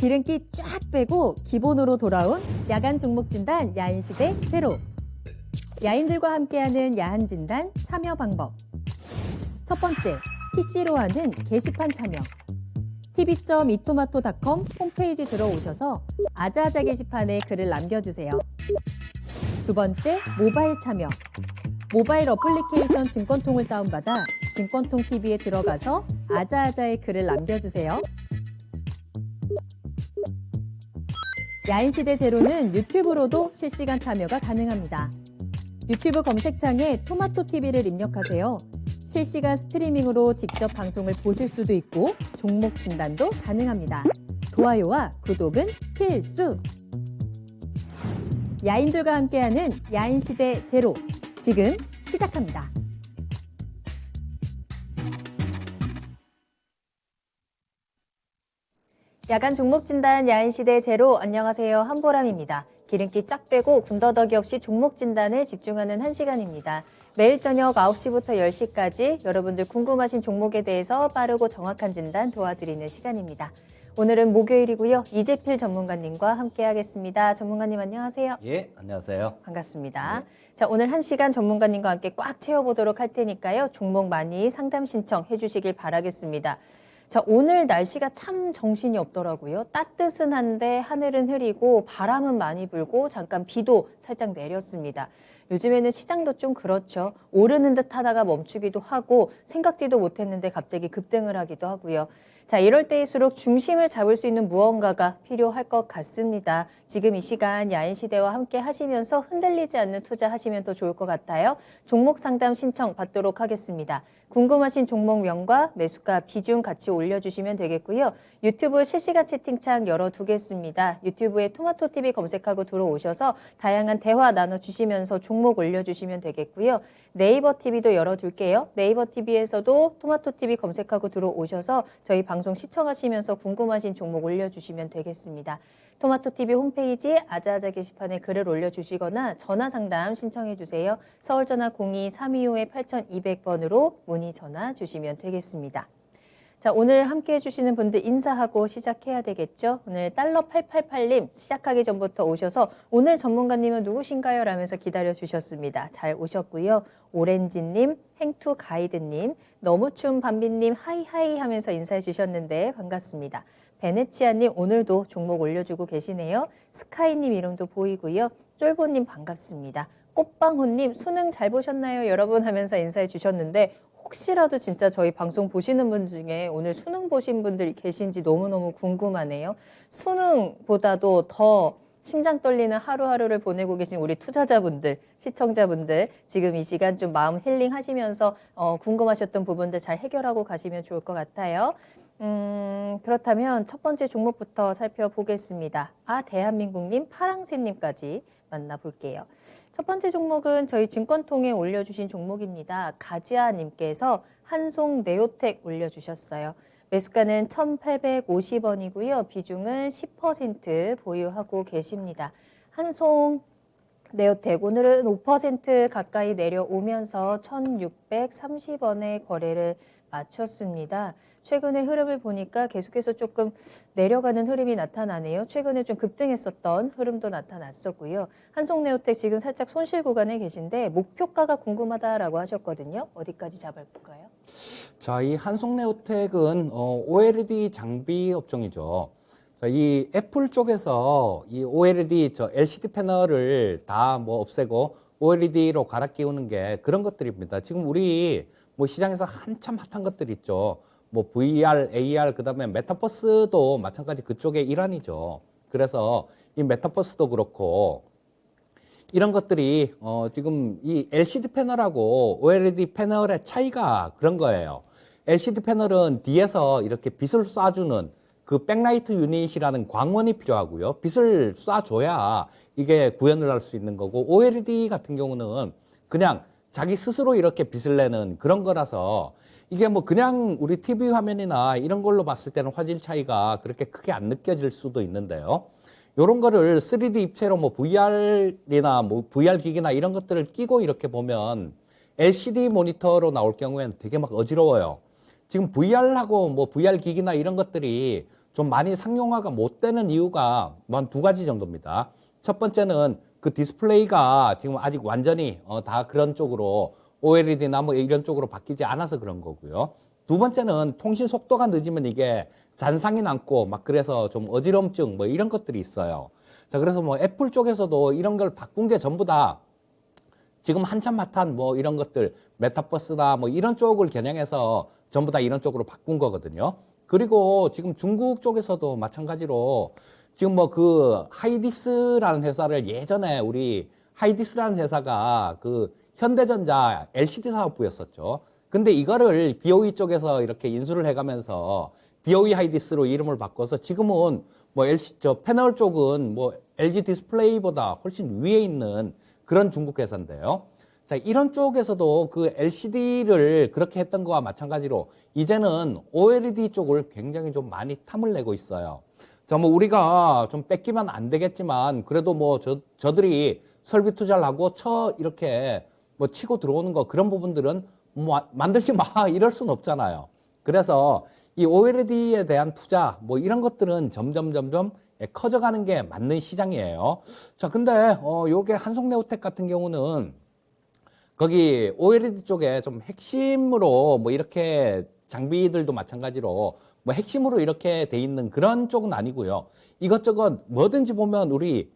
기름기 쫙 빼고 기본으로 돌아온 야간 종목 진단 야인시대 제로. 야인들과 함께하는 야한 진단 참여 방법. 첫 번째, PC로 하는 게시판 참여. tv.이토마토.com 홈페이지 들어오셔서 아자아자 게시판에 글을 남겨주세요. 두 번째, 모바일 참여. 모바일 어플리케이션 증권통을 다운받아 증권통 TV에 들어가서 아자아자의 글을 남겨주세요. 야인시대 제로는 유튜브로도 실시간 참여가 가능합니다. 유튜브 검색창에 토마토 TV를 입력하세요. 실시간 스트리밍으로 직접 방송을 보실 수도 있고 종목 진단도 가능합니다. 좋아요와 구독은 필수! 야인들과 함께하는 야인시대 제로, 지금 시작합니다. 야간 종목 진단 야인시대 제로, 안녕하세요. 한보람입니다. 기름기 쫙 빼고 군더더기 없이 종목 진단에 집중하는 1시간입니다. 매일 저녁 9시부터 10시까지 여러분들 궁금하신 종목에 대해서 빠르고 정확한 진단 도와드리는 시간입니다. 오늘은 목요일이고요. 이재필 전문가님과 함께하겠습니다. 전문가님 안녕하세요. 예, 안녕하세요. 반갑습니다. 네. 자, 오늘 1시간 전문가님과 함께 꽉 채워보도록 할 테니까요. 종목 많이 상담 신청해 주시길 바라겠습니다. 자, 오늘 날씨가 참 정신이 없더라고요. 따뜻은 한데 하늘은 흐리고 바람은 많이 불고 잠깐 비도 살짝 내렸습니다. 요즘에는 시장도 좀 그렇죠. 오르는 듯 하다가 멈추기도 하고 생각지도 못했는데 갑자기 급등을 하기도 하고요. 자, 이럴 때일수록 중심을 잡을 수 있는 무언가가 필요할 것 같습니다. 지금 이 시간 야인시대와 함께 하시면서 흔들리지 않는 투자하시면 더 좋을 것 같아요. 종목 상담 신청 받도록 하겠습니다. 궁금하신 종목명과 매수가 비중 같이 올려주시면 되겠고요. 유튜브 실시간 채팅창 열어두겠습니다. 유튜브에 토마토TV 검색하고 들어오셔서 다양한 대화 나눠주시면서 종목 올려주시면 되겠고요. 네이버 TV도 열어둘게요. 네이버 TV에서도 토마토TV 검색하고 들어오셔서 저희 방송 시청하시면서 궁금하신 종목 올려주시면 되겠습니다. 토마토TV 홈페이지 아자아자 게시판에 글을 올려주시거나 전화 상담 신청해 주세요. 서울 전화 02-325-8200번으로 문의 전화 주시면 되겠습니다. 자, 오늘 함께 해주시는 분들 인사하고 시작해야 되겠죠. 오늘 달러888님 시작하기 전부터 오셔서 오늘 전문가님은 누구신가요? 라면서 기다려주셨습니다. 잘 오셨고요. 오렌지님, 행투가이드님, 너무춤 밤비님 하이하이 하면서 인사해 주셨는데 반갑습니다. 베네치아님 오늘도 종목 올려주고 계시네요. 스카이님 이름도 보이고요. 쫄보님 반갑습니다. 꽃방호님 수능 잘 보셨나요? 여러분 하면서 인사해 주셨는데 혹시라도 진짜 저희 방송 보시는 분 중에 오늘 수능 보신 분들 계신지 너무너무 궁금하네요. 수능보다도 더 심장 떨리는 하루하루를 보내고 계신 우리 투자자분들, 시청자분들 지금 이 시간 좀 마음 힐링 하시면서 궁금하셨던 부분들 잘 해결하고 가시면 좋을 것 같아요. 그렇다면 첫 번째 종목부터 살펴보겠습니다. 대한민국님, 파랑새님까지 만나볼게요. 첫 번째 종목은 저희 증권통에 올려주신 종목입니다. 가지아님께서 한송네오텍 올려주셨어요. 매수가는 1,850원이고요. 비중은 10% 보유하고 계십니다. 한송네오텍 오늘은 5% 가까이 내려오면서 1,630원의 거래를 마쳤습니다. 최근의 흐름을 보니까 계속해서 조금 내려가는 흐름이 나타나네요. 최근에 좀 급등했었던 흐름도 나타났었고요. 한송네오텍 지금 살짝 손실 구간에 계신데 목표가가 궁금하다라고 하셨거든요. 어디까지 잡아볼까요? 자, 이 한송네오텍은 OLED 장비 업종이죠. 자, 이 애플 쪽에서 이 OLED LCD 패널을 다 없애고 OLED로 갈아 끼우는 게 그런 것들입니다. 지금 우리 시장에서 한참 핫한 것들 있죠. VR, AR, 그다음에 메타버스도 마찬가지 그쪽의 일환이죠. 그래서 이 메타버스도 그렇고 이런 것들이 지금 이 LCD 패널하고 OLED 패널의 차이가 그런 거예요. LCD 패널은 뒤에서 이렇게 빛을 쏴주는 그 백라이트 유닛이라는 광원이 필요하고요. 빛을 쏴줘야 이게 구현을 할 수 있는 거고 OLED 같은 경우는 그냥 자기 스스로 이렇게 빛을 내는 그런 거라서 이게 그냥 우리 TV 화면이나 이런 걸로 봤을 때는 화질 차이가 그렇게 크게 안 느껴질 수도 있는데요. 요런 거를 3D 입체로 VR이나 VR 기기나 이런 것들을 끼고 이렇게 보면 LCD 모니터로 나올 경우에는 되게 어지러워요. 지금 VR하고 VR 기기나 이런 것들이 좀 많이 상용화가 못 되는 이유가 뭐 한 두 가지 정도입니다. 첫 번째는 그 디스플레이가 지금 아직 완전히 다 그런 쪽으로 OLED나 뭐 이런 쪽으로 바뀌지 않아서 그런 거고요. 두 번째는 통신 속도가 늦으면 이게 잔상이 남고 막 그래서 좀 어지럼증 뭐 이런 것들이 있어요. 자, 그래서 뭐 애플 쪽에서도 이런 걸 바꾼 게 전부 다 지금 한참 핫한 뭐 이런 것들 메타버스나 뭐 이런 쪽을 겨냥해서 전부 다 이런 쪽으로 바꾼 거거든요. 그리고 지금 중국 쪽에서도 마찬가지로 지금 뭐 그 하이디스라는 회사를 예전에 우리 하이디스라는 회사가 그 현대전자 LCD 사업부였었죠. 근데 이거를 BOE 쪽에서 이렇게 인수를 해가면서 BOE 하이디스로 이름을 바꿔서 지금은 뭐 저 패널 쪽은 뭐 LG 디스플레이보다 훨씬 위에 있는 그런 중국 회사인데요. 자, 이런 쪽에서도 그 LCD를 그렇게 했던 거와 마찬가지로 이제는 OLED 쪽을 굉장히 좀 많이 탐을 내고 있어요. 자, 뭐 우리가 좀 뺏기면 안 되겠지만 그래도 뭐 저들이 설비 투자를 하고 이렇게 뭐 치고 들어오는 거 그런 부분들은 뭐 만들지 마 이럴 순 없잖아요. 그래서 이 OLED에 대한 투자 뭐 이런 것들은 점점 커져가는 게 맞는 시장이에요. 자, 근데 요게 한송네오텍 같은 경우는 거기 OLED 쪽에 좀 핵심으로 뭐 이렇게 장비들도 마찬가지로 뭐 핵심으로 이렇게 돼 있는 그런 쪽은 아니고요. 이것저것 뭐든지 보면 우리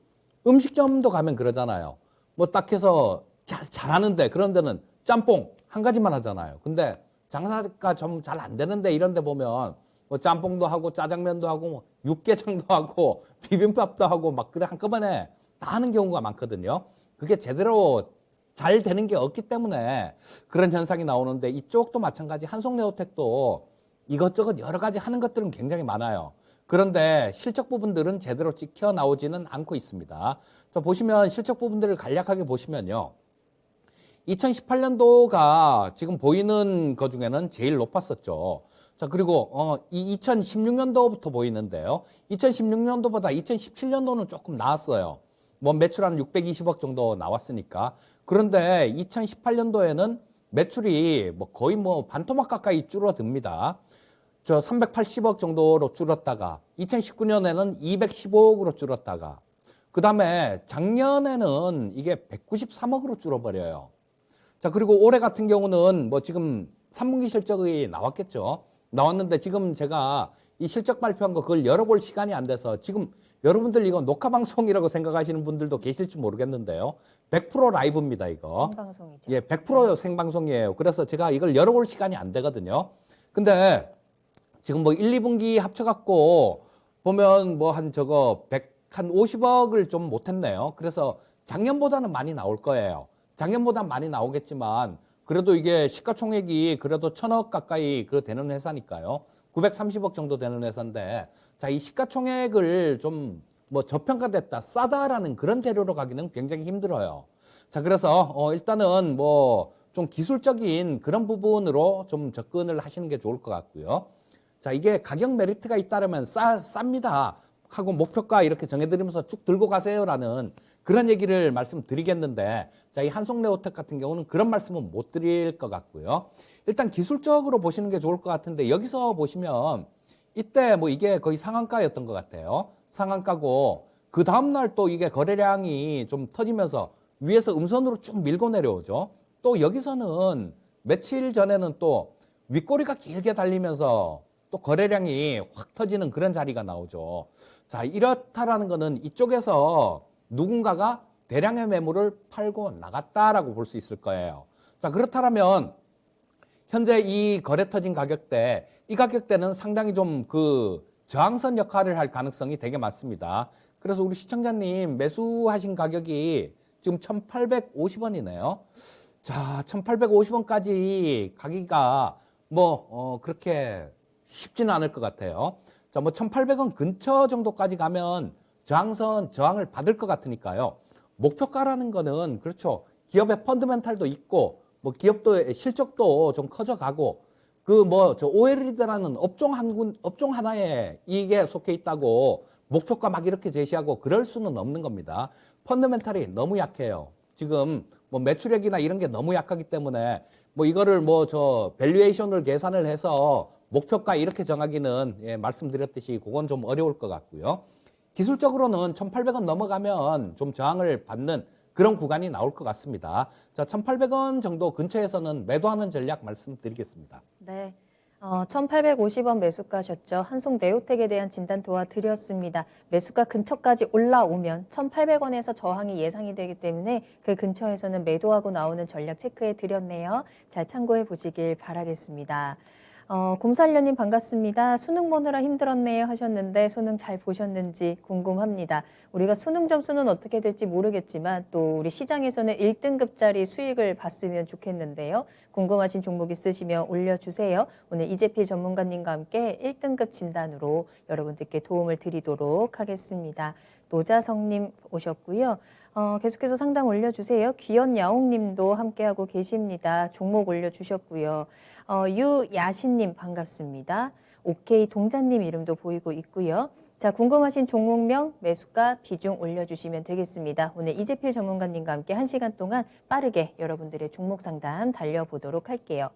음식점도 가면 그러잖아요. 뭐 딱 해서 잘하는데 그런 데는 짬뽕 한 가지만 하잖아요. 근데 장사가 좀 잘 안 되는데 이런 데 보면 뭐 짬뽕도 하고 짜장면도 하고 뭐 육개장도 하고 비빔밥도 하고 막 그래 한꺼번에 다 하는 경우가 많거든요. 그게 제대로 잘 되는 게 없기 때문에 그런 현상이 나오는데 이쪽도 마찬가지 한송네오텍도 이것저것 여러 가지 하는 것들은 굉장히 많아요. 그런데 실적 부분들은 제대로 찍혀 나오지는 않고 있습니다. 자, 보시면 실적 부분들을 간략하게 보시면요. 2018년도가 지금 보이는 것 중에는 제일 높았었죠. 자, 그리고 이 2016년도부터 보이는데요. 2016년도보다 2017년도는 조금 나았어요. 뭐 매출 한 620억 정도 나왔으니까. 그런데 2018년도에는 매출이 뭐 거의 뭐 반토막 가까이 줄어듭니다. 저 380억 정도로 줄었다가 2019년에는 215억으로 줄었다가 그 다음에 작년에는 이게 193억으로 줄어버려요. 자, 그리고 올해 같은 경우는 뭐 지금 3분기 실적이 나왔겠죠. 나왔는데 지금 제가 이 실적 발표한 거 그걸 열어볼 시간이 안 돼서 지금 여러분들 이거 녹화 방송이라고 생각하시는 분들도 계실지 모르겠는데요. 100% 라이브입니다, 이거. 생방송이죠. 예, 100% 생방송이에요. 그래서 제가 이걸 열어볼 시간이 안 되거든요. 근데 지금 뭐 1, 2분기 합쳐갖고 보면 뭐 한 50억을 좀 못했네요. 그래서 작년보다는 많이 나올 거예요. 작년보다 많이 나오겠지만 그래도 이게 시가총액이 그래도 1,000억 가까이 되는 회사니까요. 930억 정도 되는 회사인데 자, 이 시가총액을 좀 뭐 저평가됐다, 싸다라는 그런 재료로 가기는 굉장히 힘들어요. 자, 그래서 일단은 뭐 좀 기술적인 그런 부분으로 좀 접근을 하시는 게 좋을 것 같고요. 자, 이게 가격 메리트가 있다면 쌉니다 하고 목표가 이렇게 정해드리면서 쭉 들고 가세요라는 그런 얘기를 말씀드리겠는데 자, 이 한송네오텍 같은 경우는 그런 말씀은 못 드릴 것 같고요. 일단 기술적으로 보시는 게 좋을 것 같은데 여기서 보시면 이때 뭐 이게 거의 상한가였던 것 같아요. 상한가고 그 다음날 또 이게 거래량이 좀 터지면서 위에서 음선으로 쭉 밀고 내려오죠. 또 여기서는 며칠 전에는 또 윗꼬리가 길게 달리면서 또 거래량이 확 터지는 그런 자리가 나오죠. 자, 이렇다라는 거는 이쪽에서 누군가가 대량의 매물을 팔고 나갔다라고 볼 수 있을 거예요. 자, 그렇다면 현재 이 거래 터진 가격대, 이 가격대는 상당히 좀 그 저항선 역할을 할 가능성이 되게 많습니다. 그래서 우리 시청자님 매수하신 가격이 지금 1,850원이네요. 자, 1,850원까지 가기가 뭐 그렇게 쉽지는 않을 것 같아요. 자, 뭐 1,800원 근처 정도까지 가면 저항을 받을 것 같으니까요. 목표가라는 거는 그렇죠. 기업의 펀드멘탈도 있고 뭐 기업도 실적도 좀 커져가고 그 뭐 저 OLED라는 업종 하나에 이게 속해 있다고 목표가 막 이렇게 제시하고 그럴 수는 없는 겁니다. 펀드멘탈이 너무 약해요. 지금 뭐 매출액이나 이런 게 너무 약하기 때문에 뭐 이거를 뭐 저 밸류에이션을 계산을 해서 목표가 이렇게 정하기는 예, 말씀드렸듯이 그건 좀 어려울 것 같고요. 기술적으로는 1,800원 넘어가면 좀 저항을 받는 그런 구간이 나올 것 같습니다. 자, 1,800원 정도 근처에서는 매도하는 전략 말씀드리겠습니다. 네. 1,850원 매수가셨죠. 한송 네오텍에 대한 진단 도와드렸습니다. 매수가 근처까지 올라오면 1,800원에서 저항이 예상이 되기 때문에 그 근처에서는 매도하고 나오는 전략 체크해 드렸네요. 잘 참고해 보시길 바라겠습니다. 곰살려님 반갑습니다. 수능 보느라 힘들었네요 하셨는데 수능 잘 보셨는지 궁금합니다. 우리가 수능 점수는 어떻게 될지 모르겠지만 또 우리 시장에서는 1등급짜리 수익을 봤으면 좋겠는데요. 궁금하신 종목 있으시면 올려주세요. 오늘 이재필 전문가님과 함께 1등급 진단으로 여러분들께 도움을 드리도록 하겠습니다. 노자성님 오셨고요. 계속해서 상담 올려주세요. 귀연야옹님도 함께하고 계십니다. 종목 올려주셨고요. 유야신님 반갑습니다. 오케이 동자님 이름도 보이고 있고요. 자, 궁금하신 종목명, 매수가, 비중 올려주시면 되겠습니다. 오늘 이재필 전문가님과 함께 1시간 동안 빠르게 여러분들의 종목 상담 달려보도록 할게요.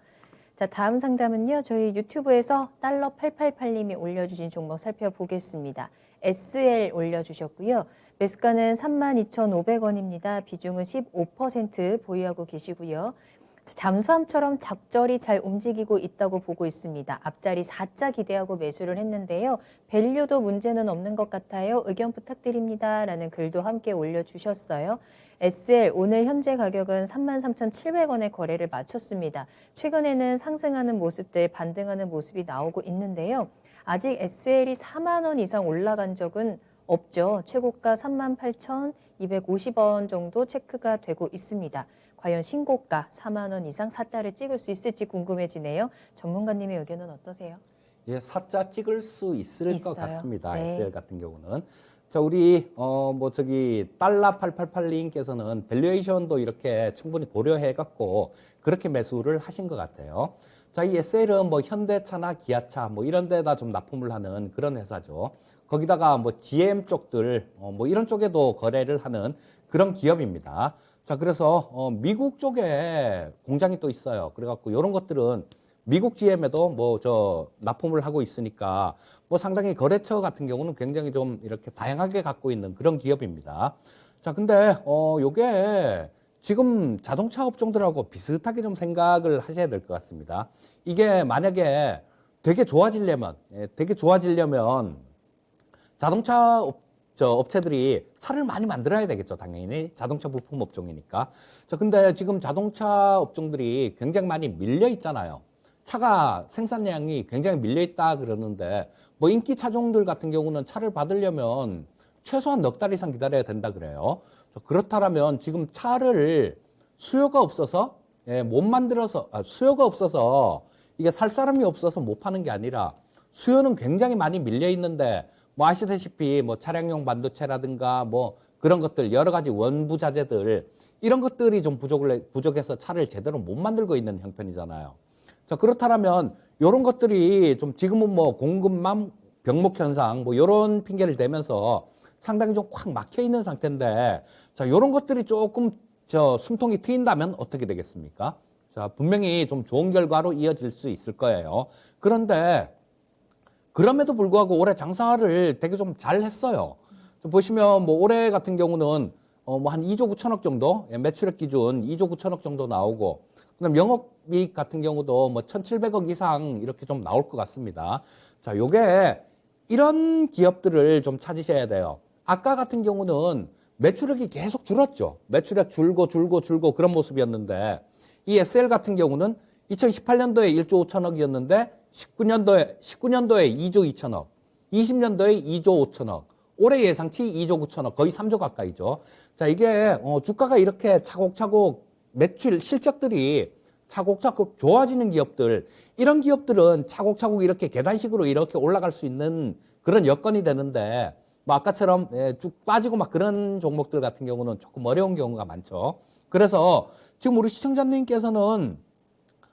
자, 다음 상담은요. 저희 유튜브에서 달러888님이 올려주신 종목 살펴보겠습니다. SL 올려주셨고요. 매수가는 32,500원입니다. 비중은 15% 보유하고 계시고요. 잠수함처럼 적절히 잘 움직이고 있다고 보고 있습니다. 앞자리 4자 기대하고 매수를 했는데요. 밸류도 문제는 없는 것 같아요. 의견 부탁드립니다. 라는 글도 함께 올려주셨어요. SL 오늘 현재 가격은 33,700원에 거래를 마쳤습니다. 최근에는 상승하는 모습들, 반등하는 모습이 나오고 있는데요. 아직 SL이 4만 원 이상 올라간 적은 없죠. 최고가 38,250원 정도 체크가 되고 있습니다. 과연 신고가 4만 원 이상 사자를 찍을 수 있을지 궁금해지네요. 전문가님의 의견은 어떠세요? 예, 사자 찍을 수 있을 있어요. 것 같습니다. 네. SL 같은 경우는. 자, 우리 달러888님께서는 밸류에이션도 이렇게 충분히 고려해 갖고 그렇게 매수를 하신 것 같아요. 자, 이 SL은 뭐 현대차나 기아차 뭐 이런 데다 좀 납품을 하는 그런 회사죠. 거기다가 뭐 GM 쪽들 뭐 이런 쪽에도 거래를 하는 그런 기업입니다. 자, 그래서 미국 쪽에 공장이 또 있어요. 그래갖고 이런 것들은 미국 GM에도 뭐 납품을 하고 있으니까 뭐 상당히 거래처 같은 경우는 굉장히 좀 이렇게 다양하게 갖고 있는 그런 기업입니다. 자, 근데 요게 지금 자동차 업종들하고 비슷하게 좀 생각을 하셔야 될 것 같습니다. 이게 만약에 되게 좋아지려면 자동차 업체들이 차를 많이 만들어야 되겠죠. 당연히 자동차 부품 업종이니까. 자, 근데 지금 자동차 업종들이 굉장히 많이 밀려 있잖아요. 차가 생산량이 굉장히 밀려 있다 그러는데 뭐 인기 차종들 같은 경우는 차를 받으려면 최소한 넉 달 이상 기다려야 된다 그래요. 그렇다면 지금 차를 수요가 없어서 수요가 없어서 이게 살 사람이 없어서 못 파는 게 아니라 수요는 굉장히 많이 밀려 있는데 뭐 아시다시피 뭐 차량용 반도체라든가 뭐 그런 것들 여러 가지 원부 자재들 이런 것들이 좀 부족해서 차를 제대로 못 만들고 있는 형편이잖아요. 자, 그렇다면 이런 것들이 좀 지금은 뭐 공급망 병목 현상 뭐 이런 핑계를 대면서 상당히 좀 꽉 막혀 있는 상태인데 자, 이런 것들이 조금 숨통이 트인다면 어떻게 되겠습니까? 자, 분명히 좀 좋은 결과로 이어질 수 있을 거예요. 그런데 그럼에도 불구하고 올해 장사를 되게 좀 잘 했어요. 보시면 뭐 올해 같은 경우는 뭐 한 2조 9천억 정도 매출액 기준 2조 9천억 정도 나오고 그다음 영업이익 같은 경우도 뭐 1,700억 이상 이렇게 좀 나올 것 같습니다. 자, 요게 이런 기업들을 좀 찾으셔야 돼요. 아까 같은 경우는 매출액이 계속 줄었죠. 매출액 줄고 그런 모습이었는데 이 SL 같은 경우는 2018년도에 1조 5천억이었는데 19년도에 2조 2천억, 20년도에 2조 5천억, 올해 예상치 2조 9천억, 거의 3조 가까이죠. 자, 이게 주가가 이렇게 차곡차곡 매출 실적들이 차곡차곡 좋아지는 기업들, 이런 기업들은 차곡차곡 이렇게 계단식으로 이렇게 올라갈 수 있는 그런 여건이 되는데 뭐 아까처럼 쭉 빠지고 막 그런 종목들 같은 경우는 조금 어려운 경우가 많죠. 그래서 지금 우리 시청자님께서는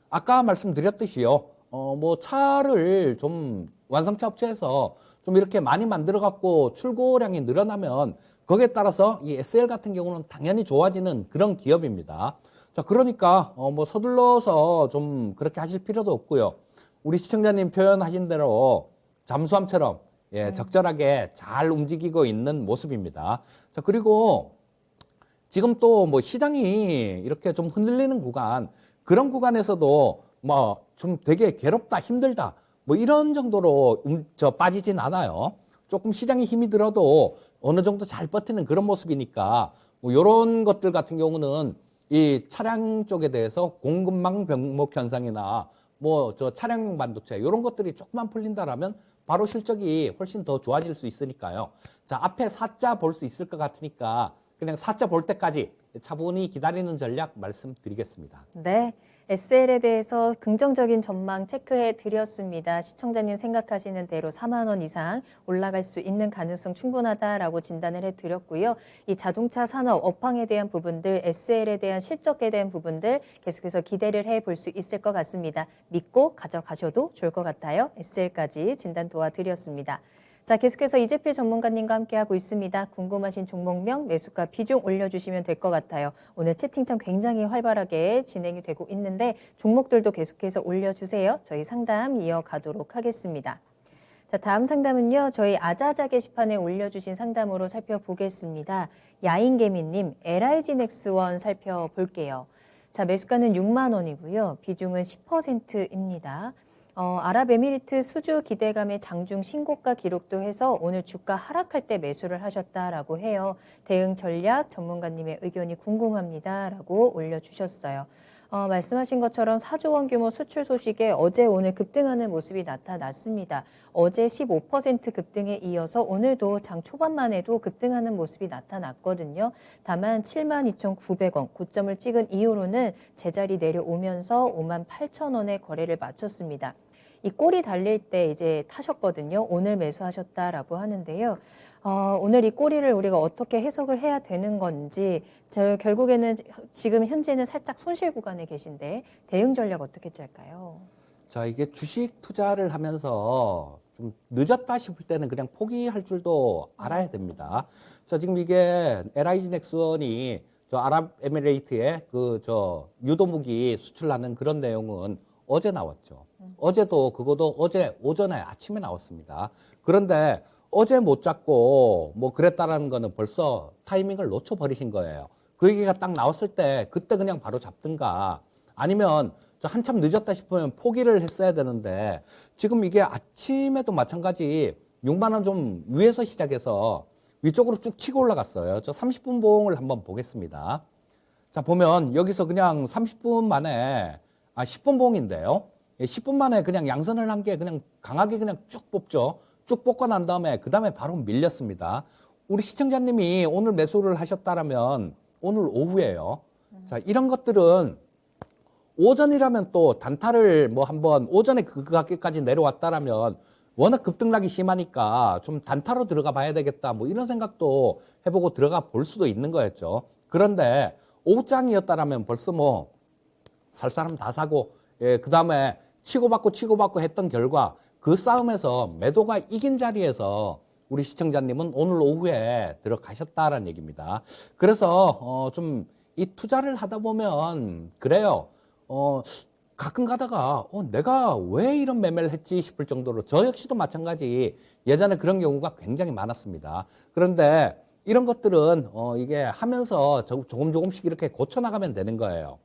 아까 말씀드렸듯이요. 뭐 차를 좀 완성차 업체에서 좀 이렇게 많이 만들어 갖고 출고량이 늘어나면 거기에 따라서 이 SL 같은 경우는 당연히 좋아지는 그런 기업입니다. 자, 그러니까 뭐 서둘러서 좀 그렇게 하실 필요도 없고요. 우리 시청자님 표현하신 대로 잠수함처럼 적절하게 잘 움직이고 있는 모습입니다. 자, 그리고 지금 또 뭐 시장이 이렇게 좀 흔들리는 구간, 그런 구간에서도 뭐 좀 되게 괴롭다, 힘들다, 뭐 이런 정도로 빠지진 않아요. 조금 시장에 힘이 들어도 어느 정도 잘 버티는 그런 모습이니까 뭐 이런 것들 같은 경우는 이 차량 쪽에 대해서 공급망 병목 현상이나 뭐 저 차량용 반도체 이런 것들이 조금만 풀린다라면 바로 실적이 훨씬 더 좋아질 수 있으니까요. 자, 앞에 사자 볼 수 있을 것 같으니까 그냥 사자 볼 때까지 차분히 기다리는 전략 말씀드리겠습니다. 네. SL에 대해서 긍정적인 전망 체크해 드렸습니다. 시청자님 생각하시는 대로 4만 원 이상 올라갈 수 있는 가능성 충분하다라고 진단을 해 드렸고요. 이 자동차 산업 업황에 대한 부분들, SL에 대한 실적에 대한 부분들 계속해서 기대를 해 볼 수 있을 것 같습니다. 믿고 가져가셔도 좋을 것 같아요. SL까지 진단 도와드렸습니다. 자, 계속해서 이재필 전문가님과 함께하고 있습니다. 궁금하신 종목명, 매수가 비중 올려주시면 될 것 같아요. 오늘 채팅창 굉장히 활발하게 진행이 되고 있는데 종목들도 계속해서 올려주세요. 저희 상담 이어가도록 하겠습니다. 자, 다음 상담은요. 저희 아자아자 게시판에 올려주신 상담으로 살펴보겠습니다. 야인개미님, LIG 넥스원 살펴볼게요. 자, 매수가는 6만 원이고요. 비중은 10%입니다. 아랍에미리트 수주 기대감에 장중 신고가 기록도 해서 오늘 주가 하락할 때 매수를 하셨다라고 해요. 대응 전략 전문가님의 의견이 궁금합니다라고 올려주셨어요. 말씀하신 것처럼 4조 원 규모 수출 소식에 어제 오늘 급등하는 모습이 나타났습니다. 어제 15% 급등에 이어서 오늘도 장 초반만 해도 급등하는 모습이 나타났거든요. 다만 72,900원 고점을 찍은 이후로는 제자리 내려오면서 58,000원에 거래를 마쳤습니다. 이 꼬리 달릴 때 이제 타셨거든요. 오늘 매수하셨다라고 하는데요. 오늘 이 꼬리를 우리가 어떻게 해석을 해야 되는 건지, 결국에는 지금 현재는 살짝 손실 구간에 계신데 대응 전략 어떻게 짤까요? 자, 이게 주식 투자를 하면서 좀 늦었다 싶을 때는 그냥 포기할 줄도 알아야 됩니다. 자, 지금 이게 LIG 넥스원이 저 아랍에미레이트에 유도무기 수출하는 그런 내용은 어제 나왔죠. 어제도 그것도 어제 오전에 아침에 나왔습니다. 그런데 어제 못 잡고 뭐 그랬다라는 거는 벌써 타이밍을 놓쳐버리신 거예요. 그 얘기가 딱 나왔을 때 그때 그냥 바로 잡든가 아니면 한참 늦었다 싶으면 포기를 했어야 되는데 지금 이게 아침에도 마찬가지 6만 원 좀 위에서 시작해서 위쪽으로 쭉 치고 올라갔어요. 저 30분 봉을 한번 보겠습니다. 자, 보면 여기서 그냥 30분 만에 10분 봉인데요. 10분 만에 그냥 양선을 한 게 그냥 강하게 그냥 쭉 뽑죠. 쭉 뽑고 난 다음에 그 다음에 바로 밀렸습니다. 우리 시청자님이 오늘 매수를 하셨다라면 오늘 오후에요. 자, 이런 것들은 오전이라면 또 단타를 뭐 한번 오전에 그 가격까지 내려왔다라면 워낙 급등락이 심하니까 좀 단타로 들어가 봐야 되겠다 뭐 이런 생각도 해보고 들어가 볼 수도 있는 거였죠. 그런데 오후장이었다라면 벌써 뭐 살 사람 다 사고 그 다음에 치고받고 했던 결과 그 싸움에서 매도가 이긴 자리에서 우리 시청자님은 오늘 오후에 들어가셨다라는 얘기입니다. 그래서 좀 이 투자를 하다 보면 그래요. 가끔 가다가 내가 왜 이런 매매를 했지 싶을 정도로 저 역시도 마찬가지 예전에 그런 경우가 굉장히 많았습니다. 그런데 이런 것들은 이게 하면서 조금씩 이렇게 고쳐나가면 되는 거예요.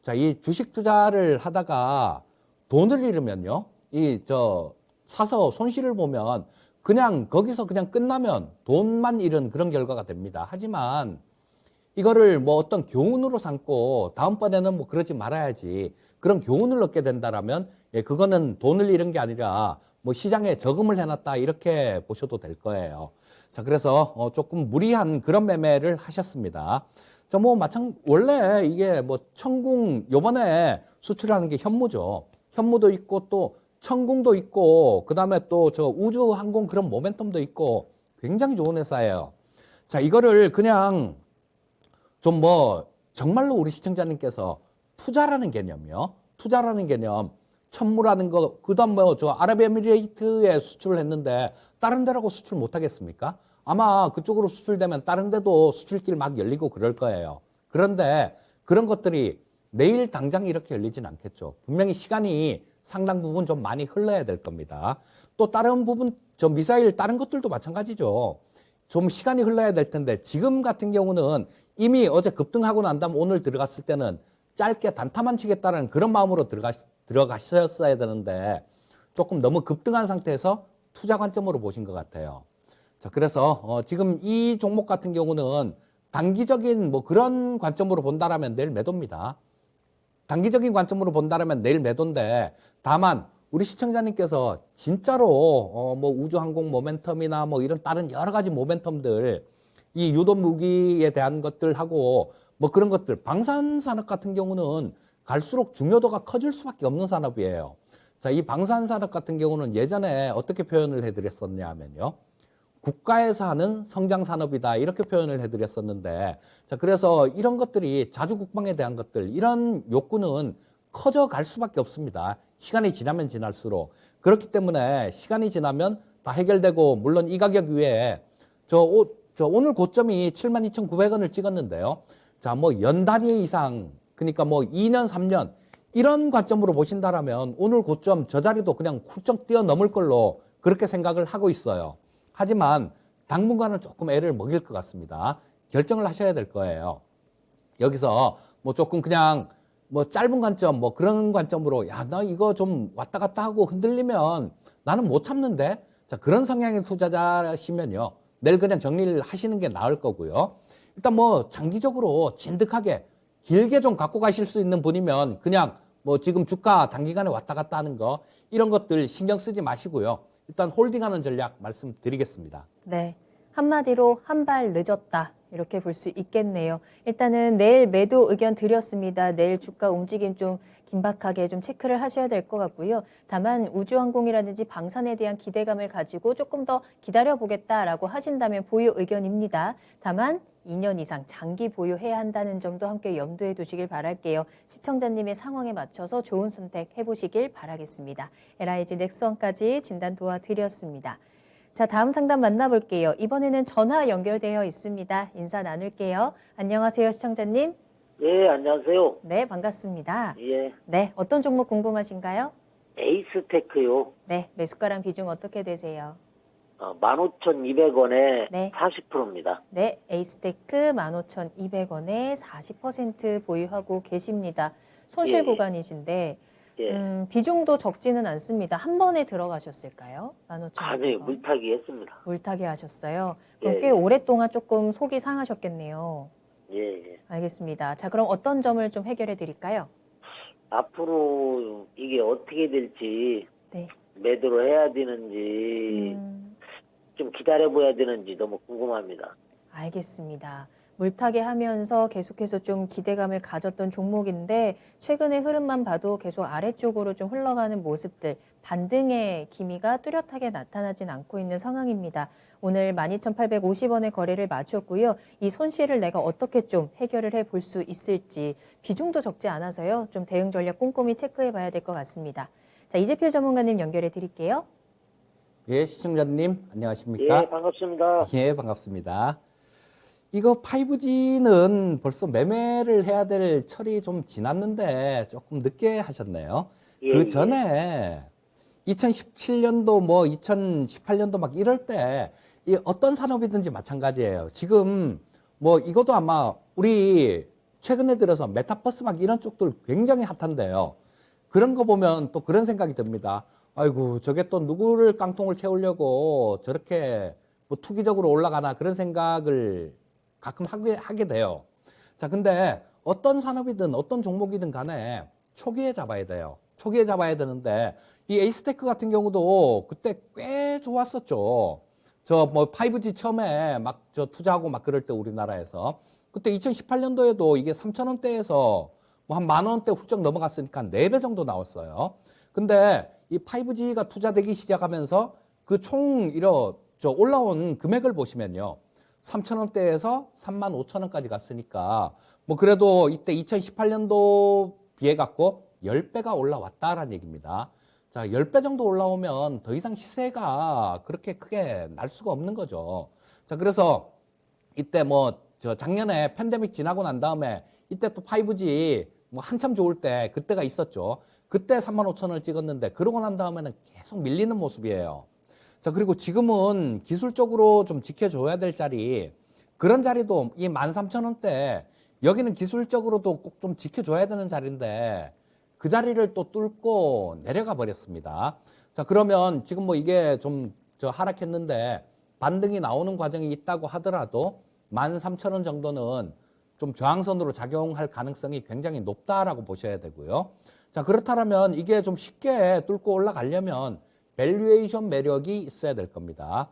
자, 이 주식 투자를 하다가 돈을 잃으면요. 사서 손실을 보면 그냥 거기서 그냥 끝나면 돈만 잃은 그런 결과가 됩니다. 하지만 이거를 뭐 어떤 교훈으로 삼고 다음번에는 뭐 그러지 말아야지 그런 교훈을 얻게 된다라면 그거는 돈을 잃은 게 아니라 뭐 시장에 저금을 해놨다 이렇게 보셔도 될 거예요. 자, 그래서 조금 무리한 그런 매매를 하셨습니다. 원래 이게 뭐 천궁 요번에 수출하는 게 현무죠. 현무도 있고 또 천궁도 있고 그다음에 또 저 우주 항공 그런 모멘텀도 있고 굉장히 좋은 회사예요. 자, 이거를 그냥 좀 정말로 우리 시청자님께서 투자라는 개념이요. 투자라는 개념, 천무라는 거, 그다음 아랍에미레이트에 수출을 했는데 다른 데라고 수출 못 하겠습니까? 아마 그쪽으로 수출되면 다른 데도 수출길 막 열리고 그럴 거예요. 그런데 그런 것들이 내일 당장 이렇게 열리진 않겠죠. 분명히 시간이 상당 부분 좀 많이 흘러야 될 겁니다. 또 다른 부분, 저 미사일 다른 것들도 마찬가지죠. 좀 시간이 흘러야 될 텐데 지금 같은 경우는 이미 어제 급등하고 난 다음 오늘 들어갔을 때는 짧게 단타만 치겠다는 그런 마음으로 들어가셨어야 되는데 조금 너무 급등한 상태에서 투자 관점으로 보신 것 같아요. 자, 그래서 지금 이 종목 같은 경우는 단기적인 뭐 그런 관점으로 본다라면 내일 매도입니다. 단기적인 관점으로 본다라면 내일 매도인데 다만 우리 시청자님께서 진짜로 뭐 우주항공 모멘텀이나 뭐 이런 다른 여러 가지 모멘텀들 이 유도 무기에 대한 것들하고 뭐 그런 것들 방산산업 같은 경우는 갈수록 중요도가 커질 수밖에 없는 산업이에요. 자, 이 방산산업 같은 경우는 예전에 어떻게 표현을 해드렸었냐 하면요. 국가에서 하는 성장산업이다 이렇게 표현을 해드렸었는데 자 그래서 이런 것들이 자주국방에 대한 것들 이런 욕구는 커져갈 수밖에 없습니다. 시간이 지나면 지날수록 그렇기 때문에 시간이 지나면 다 해결되고 물론 이 가격 위에 저 오늘 고점이 72,900원을 찍었는데요. 자 뭐 연 단위 이상 그러니까 뭐 2년 3년 이런 관점으로 보신다라면 오늘 고점 저 자리도 그냥 훌쩍 뛰어넘을 걸로 그렇게 생각을 하고 있어요. 하지만 당분간은 조금 애를 먹일 것 같습니다. 결정을 하셔야 될 거예요. 여기서 뭐 조금 그냥 뭐 짧은 관점 뭐 그런 관점으로 야, 나 이거 좀 왔다 갔다 하고 흔들리면 나는 못 참는데 자 그런 성향의 투자자시면요. 내일 그냥 정리를 하시는 게 나을 거고요. 일단 뭐 장기적으로 진득하게 길게 좀 갖고 가실 수 있는 분이면 그냥 뭐 지금 주가 단기간에 왔다 갔다 하는 거 이런 것들 신경 쓰지 마시고요. 일단 홀딩하는 전략 말씀드리겠습니다. 네. 한마디로 한 발 늦었다. 이렇게 볼 수 있겠네요. 일단은 내일 매도 의견 드렸습니다. 내일 주가 움직임 좀 긴박하게 좀 체크를 하셔야 될 것 같고요. 다만 우주항공이라든지 방산에 대한 기대감을 가지고 조금 더 기다려보겠다라고 하신다면 보유 의견입니다. 다만 2년 이상 장기 보유해야 한다는 점도 함께 염두에 두시길 바랄게요. 시청자님의 상황에 맞춰서 좋은 선택 해보시길 바라겠습니다. LIG 넥스원까지 진단 도와드렸습니다. 자, 다음 상담 만나볼게요. 이번에는 전화 연결되어 있습니다. 인사 나눌게요. 안녕하세요, 시청자님. 예, 안녕하세요. 네, 반갑습니다. 예, 네, 어떤 종목 궁금하신가요? 에이스테크요. 네, 매수가랑 비중 어떻게 되세요? 15,200원에 네. 40%입니다. 네, 에이스테크 15,200원에 40% 보유하고 계십니다. 손실 예, 예. 구간이신데 예. 비중도 적지는 않습니다. 한 번에 들어가셨을까요? 15,200원. 아니, 물타기 했습니다. 물타기 하셨어요. 그럼 예, 꽤 예. 오랫동안 조금 속이 상하셨겠네요. 예, 예. 알겠습니다. 자, 그럼 어떤 점을 좀 해결해 드릴까요? 앞으로 이게 어떻게 될지, 네. 매도를 해야 되는지, 좀 기다려봐야 되는지 너무 궁금합니다. 알겠습니다. 물타기 하면서 계속해서 좀 기대감을 가졌던 종목인데 최근의 흐름만 봐도 계속 아래쪽으로 좀 흘러가는 모습들, 반등의 기미가 뚜렷하게 나타나진 않고 있는 상황입니다. 오늘 12,850원의 거래를 마쳤고요. 이 손실을 내가 어떻게 좀 해결을 해 볼 수 있을지 비중도 적지 않아서요. 좀 대응 전략 꼼꼼히 체크해 봐야 될 것 같습니다. 자, 이재필 전문가님 연결해 드릴게요. 예, 시청자님 안녕하십니까? 예, 반갑습니다. 예, 반갑습니다. 이거 5G는 벌써 매매를 해야 될 철이 좀 지났는데 조금 늦게 하셨네요. 예, 그 전에 2017년도 뭐 2018년도 막 이럴 때 이 어떤 산업이든지 마찬가지예요. 지금 뭐 이것도 아마 우리 최근에 들어서 메타버스 막 이런 쪽들 굉장히 핫한데요. 그런 거 보면 또 그런 생각이 듭니다. 아이고, 저게 또 누구를 깡통을 채우려고 저렇게 뭐 투기적으로 올라가나 그런 생각을 가끔 하게 돼요. 자, 근데 어떤 산업이든 어떤 종목이든 간에 초기에 잡아야 돼요. 초기에 잡아야 되는데 이 에이스테크 같은 경우도 그때 꽤 좋았었죠. 저 뭐 5G 처음에 막 저 투자하고 막 그럴 때 우리나라에서 그때 2018년도에도 이게 3,000원대에서 뭐 한 10,000원대 훌쩍 넘어갔으니까 4배 정도 나왔어요. 근데 이 5G가 투자되기 시작하면서 그 총 저 올라온 금액을 보시면요. 3,000원대에서 35,000원까지 갔으니까 뭐 그래도 이때 2018년도 비해 갖고 10배가 올라왔다라는 얘기입니다. 자, 10배 정도 올라오면 더 이상 시세가 그렇게 크게 날 수가 없는 거죠. 자, 그래서 이때 뭐 저 작년에 팬데믹 지나고 난 다음에 이때 또 5G 뭐 한참 좋을 때 그때가 있었죠. 그때 35,000원을 찍었는데 그러고 난 다음에는 계속 밀리는 모습이에요. 자, 그리고 지금은 기술적으로 좀 지켜줘야 될 자리, 그런 자리도 이 13,000원대, 여기는 기술적으로도 꼭 좀 지켜줘야 되는 자리인데 그 자리를 또 뚫고 내려가 버렸습니다. 자, 그러면 지금 뭐 이게 좀 하락했는데 반등이 나오는 과정이 있다고 하더라도 13,000원 정도는 좀 저항선으로 작용할 가능성이 굉장히 높다라고 보셔야 되고요. 자, 그렇다면 이게 좀 쉽게 뚫고 올라가려면 밸류에이션 매력이 있어야 될 겁니다.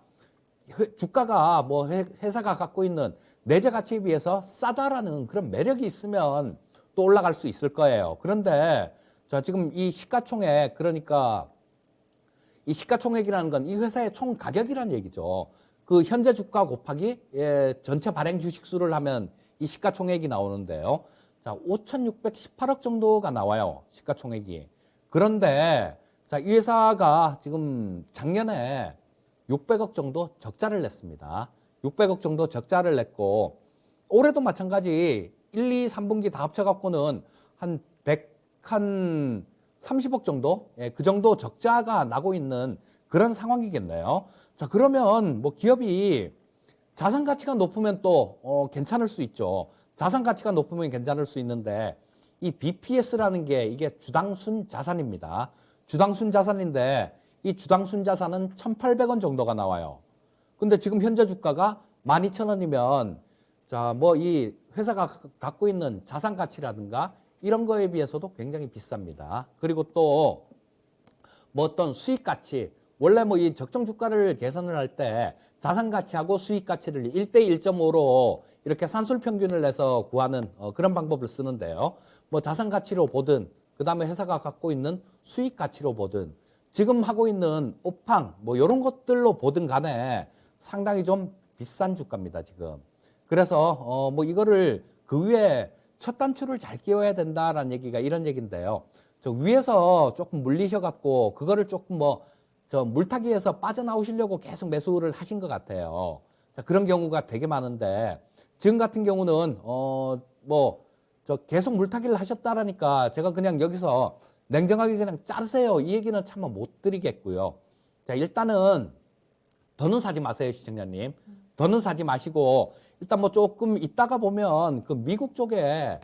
주가가 뭐 회사가 갖고 있는 내재 가치에 비해서 싸다라는 그런 매력이 있으면 또 올라갈 수 있을 거예요. 그런데 자, 지금 이 시가총액, 그러니까 이 시가총액이라는 건 이 회사의 총 가격이라는 얘기죠. 그 현재 주가 곱하기 전체 발행 주식 수를 하면 이 시가총액이 나오는데요. 자, 5,618억 정도가 나와요. 시가총액이. 그런데 자, 이 회사가 지금 작년에 600억 정도 적자를 냈습니다. 600억 정도 적자를 냈고 올해도 마찬가지 1, 2, 3분기 다 합쳐갖고는 한 30억 정도? 예, 그 정도 적자가 나고 있는 그런 상황이겠네요. 자, 그러면 뭐 기업이 자산 가치가 높으면 또 괜찮을 수 있죠. 자산 가치가 높으면 괜찮을 수 있는데 이 BPS라는 게 이게 주당순 자산입니다. 주당순 자산인데 이 주당순 자산은 1,800원 정도가 나와요. 근데 지금 현재 주가가 12,000원이면 자, 뭐 이 회사가 갖고 있는 자산 가치라든가 이런 거에 비해서도 굉장히 비쌉니다. 그리고 또 뭐 어떤 수익 가치, 원래 뭐 이 적정 주가를 계산을 할 때 자산 가치하고 수익 가치를 1대 1.5로 이렇게 산술 평균을 내서 구하는 그런 방법을 쓰는데요. 뭐 자산 가치로 보든 그다음에 회사가 갖고 있는 수익 가치로 보든 지금 하고 있는 업황 뭐 이런 것들로 보든 간에 상당히 좀 비싼 주가입니다, 지금. 그래서 뭐 이거를 그 위에 첫 단추를 잘 끼워야 된다라는 얘기가 이런 얘기인데요. 저 위에서 조금 물리셔 갖고 그거를 조금 뭐 저 물타기에서 빠져나오시려고 계속 매수를 하신 것 같아요. 자, 그런 경우가 되게 많은데 지금 같은 경우는 뭐 저 계속 물타기를 하셨다라니까 제가 그냥 여기서 냉정하게 그냥 자르세요 이 얘기는 차마 못 드리겠고요. 자, 일단은 더는 사지 마세요, 시청자님. 더는 사지 마시고 일단 뭐 조금 있다가 보면 그 미국 쪽에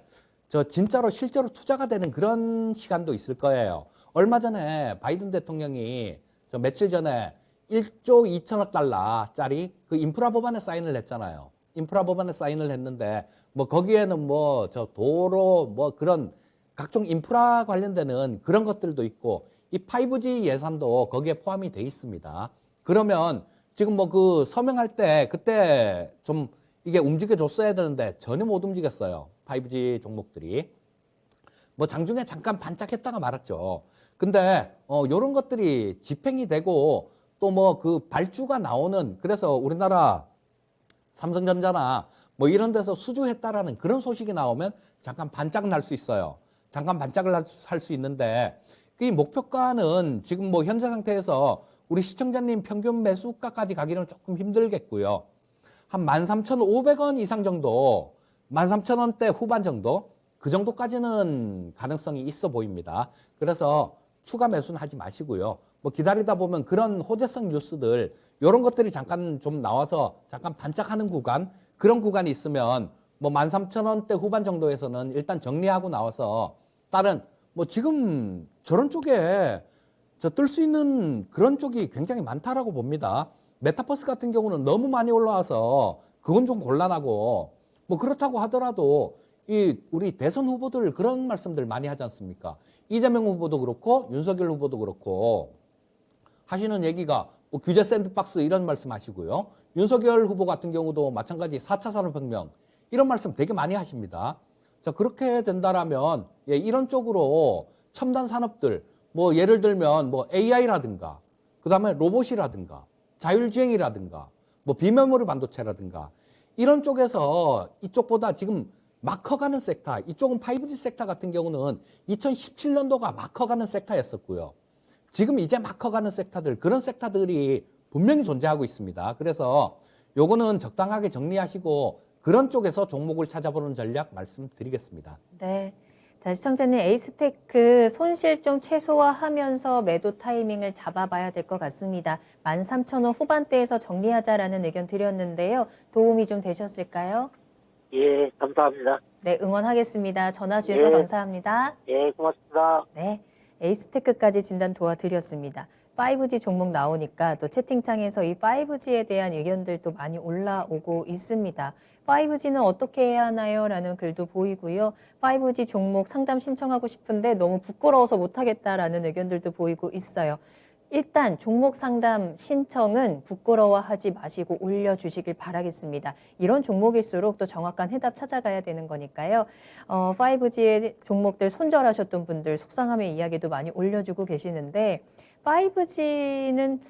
저 진짜로 실제로 투자가 되는 그런 시간도 있을 거예요. 얼마 전에 바이든 대통령이 저 며칠 전에 1조 2천억 달러짜리 그 인프라 법안에 사인을 했잖아요. 인프라 법안에 사인을 했는데 뭐 거기에는 뭐 저 도로 뭐 그런 각종 인프라 관련되는 그런 것들도 있고 이 5G 예산도 거기에 포함이 돼 있습니다. 그러면 지금 뭐 그 서명할 때 그때 좀 이게 움직여 줬어야 되는데 전혀 못 움직였어요. 5G 종목들이. 뭐 장중에 잠깐 반짝했다가 말았죠. 근데 요런 것들이 집행이 되고 또 뭐 그 발주가 나오는 그래서 우리나라 삼성전자나 뭐 이런 데서 수주했다라는 그런 소식이 나오면 잠깐 반짝 날 수 있어요. 잠깐 반짝을 할 수 있는데 이 목표가는 지금 뭐 현재 상태에서 우리 시청자님 평균 매수가까지 가기는 조금 힘들겠고요. 한 13,500원 이상 정도, 13,000원대 후반 정도, 그 정도까지는 가능성이 있어 보입니다. 그래서 추가 매수는 하지 마시고요. 뭐 기다리다 보면 그런 호재성 뉴스들, 이런 것들이 잠깐 좀 나와서 잠깐 반짝하는 구간, 그런 구간이 있으면 뭐 13,000원대 후반 정도에서는 일단 정리하고 나와서 다른 뭐 지금 저런 쪽에 저 뜰 수 있는 그런 쪽이 굉장히 많다라고 봅니다. 메타버스 같은 경우는 너무 많이 올라와서 그건 좀 곤란하고 뭐 그렇다고 하더라도 이 우리 대선 후보들 그런 말씀들 많이 하지 않습니까? 이재명 후보도 그렇고 윤석열 후보도 그렇고 하시는 얘기가 뭐 규제 샌드박스 이런 말씀 하시고요. 윤석열 후보 같은 경우도 마찬가지 4차 산업혁명 이런 말씀 되게 많이 하십니다. 자, 그렇게 된다라면 예, 이런 쪽으로 첨단 산업들 뭐 예를 들면 뭐 AI라든가 그다음에 로봇이라든가 자율주행이라든가 뭐 비메모리 반도체라든가 이런 쪽에서 이쪽보다 지금 막 커가는 섹터, 이쪽은 5G 섹터 같은 경우는 2017년도가 막 커가는 섹터였었고요. 지금 이제 막 커가는 섹터들, 그런 섹터들이 분명히 존재하고 있습니다. 그래서 요거는 적당하게 정리하시고 그런 쪽에서 종목을 찾아보는 전략 말씀드리겠습니다. 네. 자, 시청자님 에이스테크 손실 좀 최소화하면서 매도 타이밍을 잡아봐야 될 것 같습니다. 13,000원 후반대에서 정리하자라는 의견 드렸는데요. 도움이 좀 되셨을까요? 예, 감사합니다. 네, 응원하겠습니다. 전화 주셔서 예. 감사합니다. 예, 고맙습니다. 네, 에이스테크까지 진단 도와드렸습니다. 5G 종목 나오니까 또 채팅창에서 이 5G에 대한 의견들도 많이 올라오고 있습니다. 5G는 어떻게 해야 하나요? 라는 글도 보이고요. 5G 종목 상담 신청하고 싶은데 너무 부끄러워서 못하겠다라는 의견들도 보이고 있어요. 일단 종목 상담 신청은 부끄러워하지 마시고 올려주시길 바라겠습니다. 이런 종목일수록 또 정확한 해답 찾아가야 되는 거니까요. 5G의 종목들 손절하셨던 분들 속상함의 이야기도 많이 올려주고 계시는데 5G는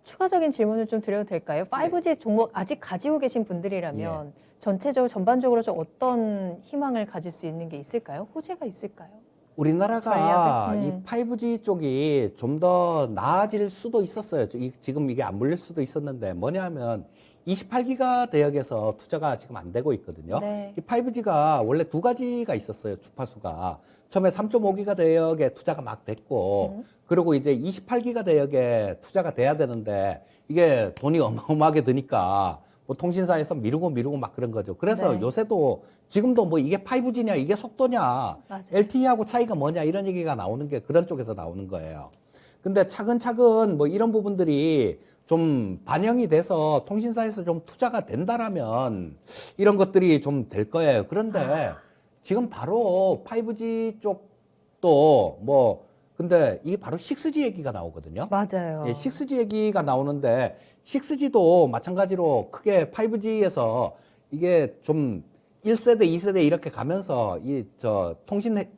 추가적인 질문을 좀 드려도 될까요? 5G 종목 아직 가지고 계신 분들이라면 전체적으로 전반적으로 좀 어떤 희망을 가질 수 있는 게 있을까요? 호재가 있을까요? 우리나라가 전략을? 이 5G 쪽이 좀 더 나아질 수도 있었어요. 지금 이게 안 물릴 수도 있었는데 뭐냐면 28기가 대역에서 투자가 지금 안 되고 있거든요. 네. 이 5G가 원래 두 가지가 있었어요. 주파수가. 처음에 3.5기가 대역에 투자가 막 됐고 그리고 이제 28기가 대역에 투자가 돼야 되는데 이게 돈이 어마어마하게 드니까 뭐 통신사에서 미루고 막 그런 거죠. 그래서 네. 요새도 지금도 뭐 이게 5G냐 이게 속도냐 맞아요. LTE하고 차이가 뭐냐 이런 얘기가 나오는 게 그런 쪽에서 나오는 거예요. 근데 차근차근 뭐 이런 부분들이 좀 반영이 돼서 통신사에서 좀 투자가 된다라면 이런 것들이 좀 될 거예요. 그런데 지금 바로 5G 쪽도 뭐 근데 이게 바로 6G 얘기가 나오거든요. 맞아요. 예, 6G 얘기가 나오는데 6G도 마찬가지로 크게 5G에서 이게 좀 1세대, 2세대 이렇게 가면서 이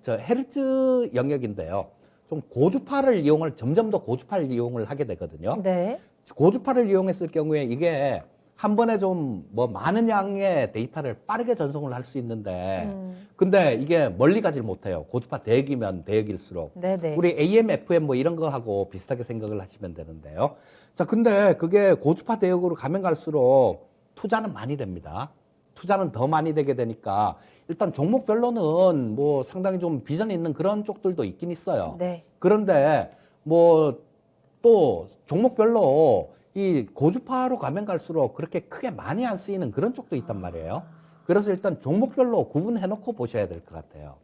헤르츠 영역인데요. 좀 고주파를 이용을 점점 더 고주파를 이용을 하게 되거든요. 네. 고주파를 이용했을 경우에 이게 한 번에 좀 뭐 많은 양의 데이터를 빠르게 전송을 할 수 있는데 근데 이게 멀리 가질 못해요. 고주파 대역이면 대역일수록. 네네. 우리 AM, FM 뭐 이런 거 하고 비슷하게 생각을 하시면 되는데요. 자, 근데 그게 고주파 대역으로 가면 갈수록 투자는 많이 됩니다. 투자는 더 많이 되게 되니까 일단 종목별로는 뭐 상당히 좀 비전이 있는 그런 쪽들도 있긴 있어요. 네. 그런데 뭐 또 종목별로 이 고주파로 가면 갈수록 그렇게 크게 많이 안 쓰이는 그런 쪽도 있단 말이에요. 그래서 일단 종목별로 구분해 놓고 보셔야 될 것 같아요.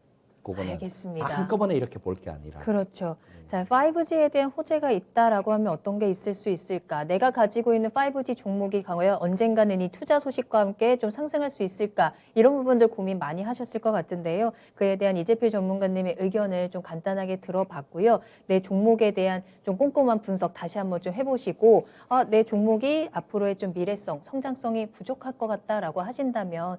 그거는 알겠습니다. 다 한꺼번에 이렇게 볼 게 아니라. 그렇죠. 자, 5G에 대한 호재가 있다라고 하면 어떤 게 있을 수 있을까? 내가 가지고 있는 5G 종목이 과연 언젠가는 이 투자 소식과 함께 좀 상승할 수 있을까? 이런 부분들 고민 많이 하셨을 것 같은데요. 그에 대한 이재필 전문가님의 의견을 좀 간단하게 들어봤고요. 내 종목에 대한 좀 꼼꼼한 분석 다시 한번 좀 해보시고 내 종목이 앞으로의 좀 미래성, 성장성이 부족할 것 같다라고 하신다면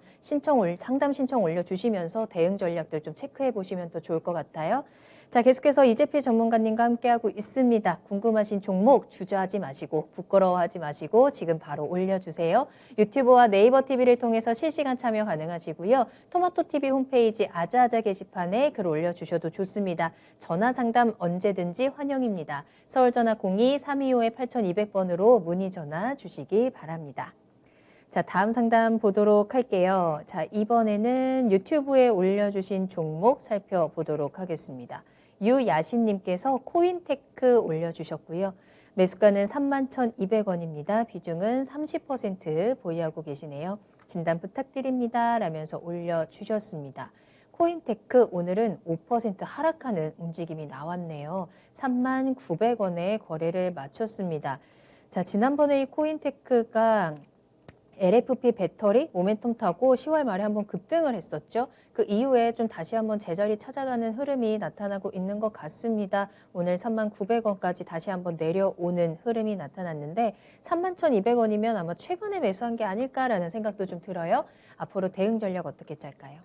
상담 신청 올려주시면서 대응 전략들 좀 체크해 보시면 더 좋을 것 같아요. 자, 계속해서 이재필 전문가님과 함께하고 있습니다. 궁금하신 종목 주저하지 마시고 부끄러워하지 마시고 지금 바로 올려주세요. 유튜브와 네이버 TV를 통해서 실시간 참여 가능하시고요. 토마토 TV 홈페이지 아자아자 게시판에 글 올려주셔도 좋습니다. 전화 상담 언제든지 환영입니다. 서울 전화 02-325-8200번으로 문의 전화 주시기 바랍니다. 자, 다음 상담 보도록 할게요. 자, 이번에는 유튜브에 올려주신 종목 살펴보도록 하겠습니다. 유야신님께서 코인테크 올려주셨고요. 매수가는 31,200원입니다. 비중은 30% 보유하고 계시네요. 진단 부탁드립니다. 라면서 올려주셨습니다. 코인테크 오늘은 5% 하락하는 움직임이 나왔네요. 39,900원에 거래를 마쳤습니다. 자, 지난번에 이 코인테크가 LFP 배터리 모멘텀 타고 10월 말에 한번 급등을 했었죠. 그 이후에 좀 다시 한번 제자리 찾아가는 흐름이 나타나고 있는 것 같습니다. 오늘 39,900원까지 다시 한번 내려오는 흐름이 나타났는데 31,200원이면 아마 최근에 매수한 게 아닐까라는 생각도 좀 들어요. 앞으로 대응 전략 어떻게 짤까요?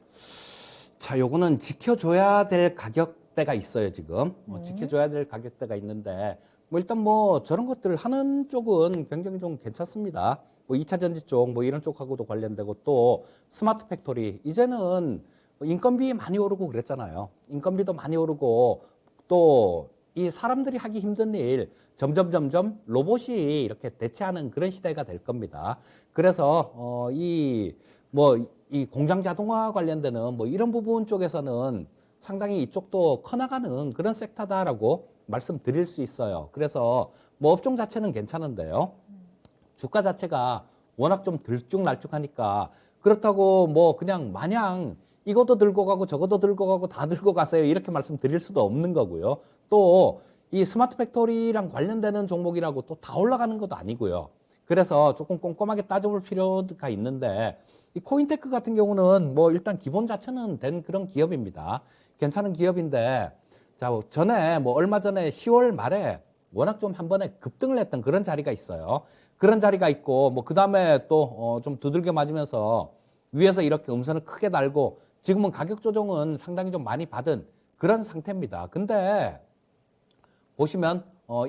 자, 요거는 지켜줘야 될 가격대가 있어요, 지금. 지켜줘야 될 가격대가 있는데, 뭐 일단 뭐 저런 것들을 하는 쪽은 굉장히 좀 괜찮습니다. 뭐 2차 전지 쪽, 뭐 이런 쪽하고도 관련되고 또 스마트 팩토리. 이제는 인건비 많이 오르고 그랬잖아요. 인건비도 많이 오르고 또 이 사람들이 하기 힘든 일 점점 로봇이 이렇게 대체하는 그런 시대가 될 겁니다. 그래서 이 공장 자동화 관련되는 뭐 이런 부분 쪽에서는 상당히 이쪽도 커나가는 그런 섹터다라고 말씀드릴 수 있어요. 그래서 뭐 업종 자체는 괜찮은데요. 주가 자체가 워낙 좀 들쭉날쭉하니까 그렇다고 뭐 그냥 마냥 이것도 들고 가고 저것도 들고 가고 다 들고 가세요 이렇게 말씀드릴 수도 없는 거고요. 또 이 스마트 팩토리랑 관련되는 종목이라고 또 다 올라가는 것도 아니고요. 그래서 조금 꼼꼼하게 따져볼 필요가 있는데 이 코인테크 같은 경우는 뭐 일단 기본 자체는 된 그런 기업입니다. 괜찮은 기업인데 자 전에 뭐 얼마 전에 10월 말에 워낙 좀 한 번에 급등을 했던 그런 자리가 있어요. 그런 자리가 있고 뭐 그다음에 또 좀 두들겨 맞으면서 위에서 이렇게 음선을 크게 달고 지금은 가격 조정은 상당히 좀 많이 받은 그런 상태입니다. 근데 보시면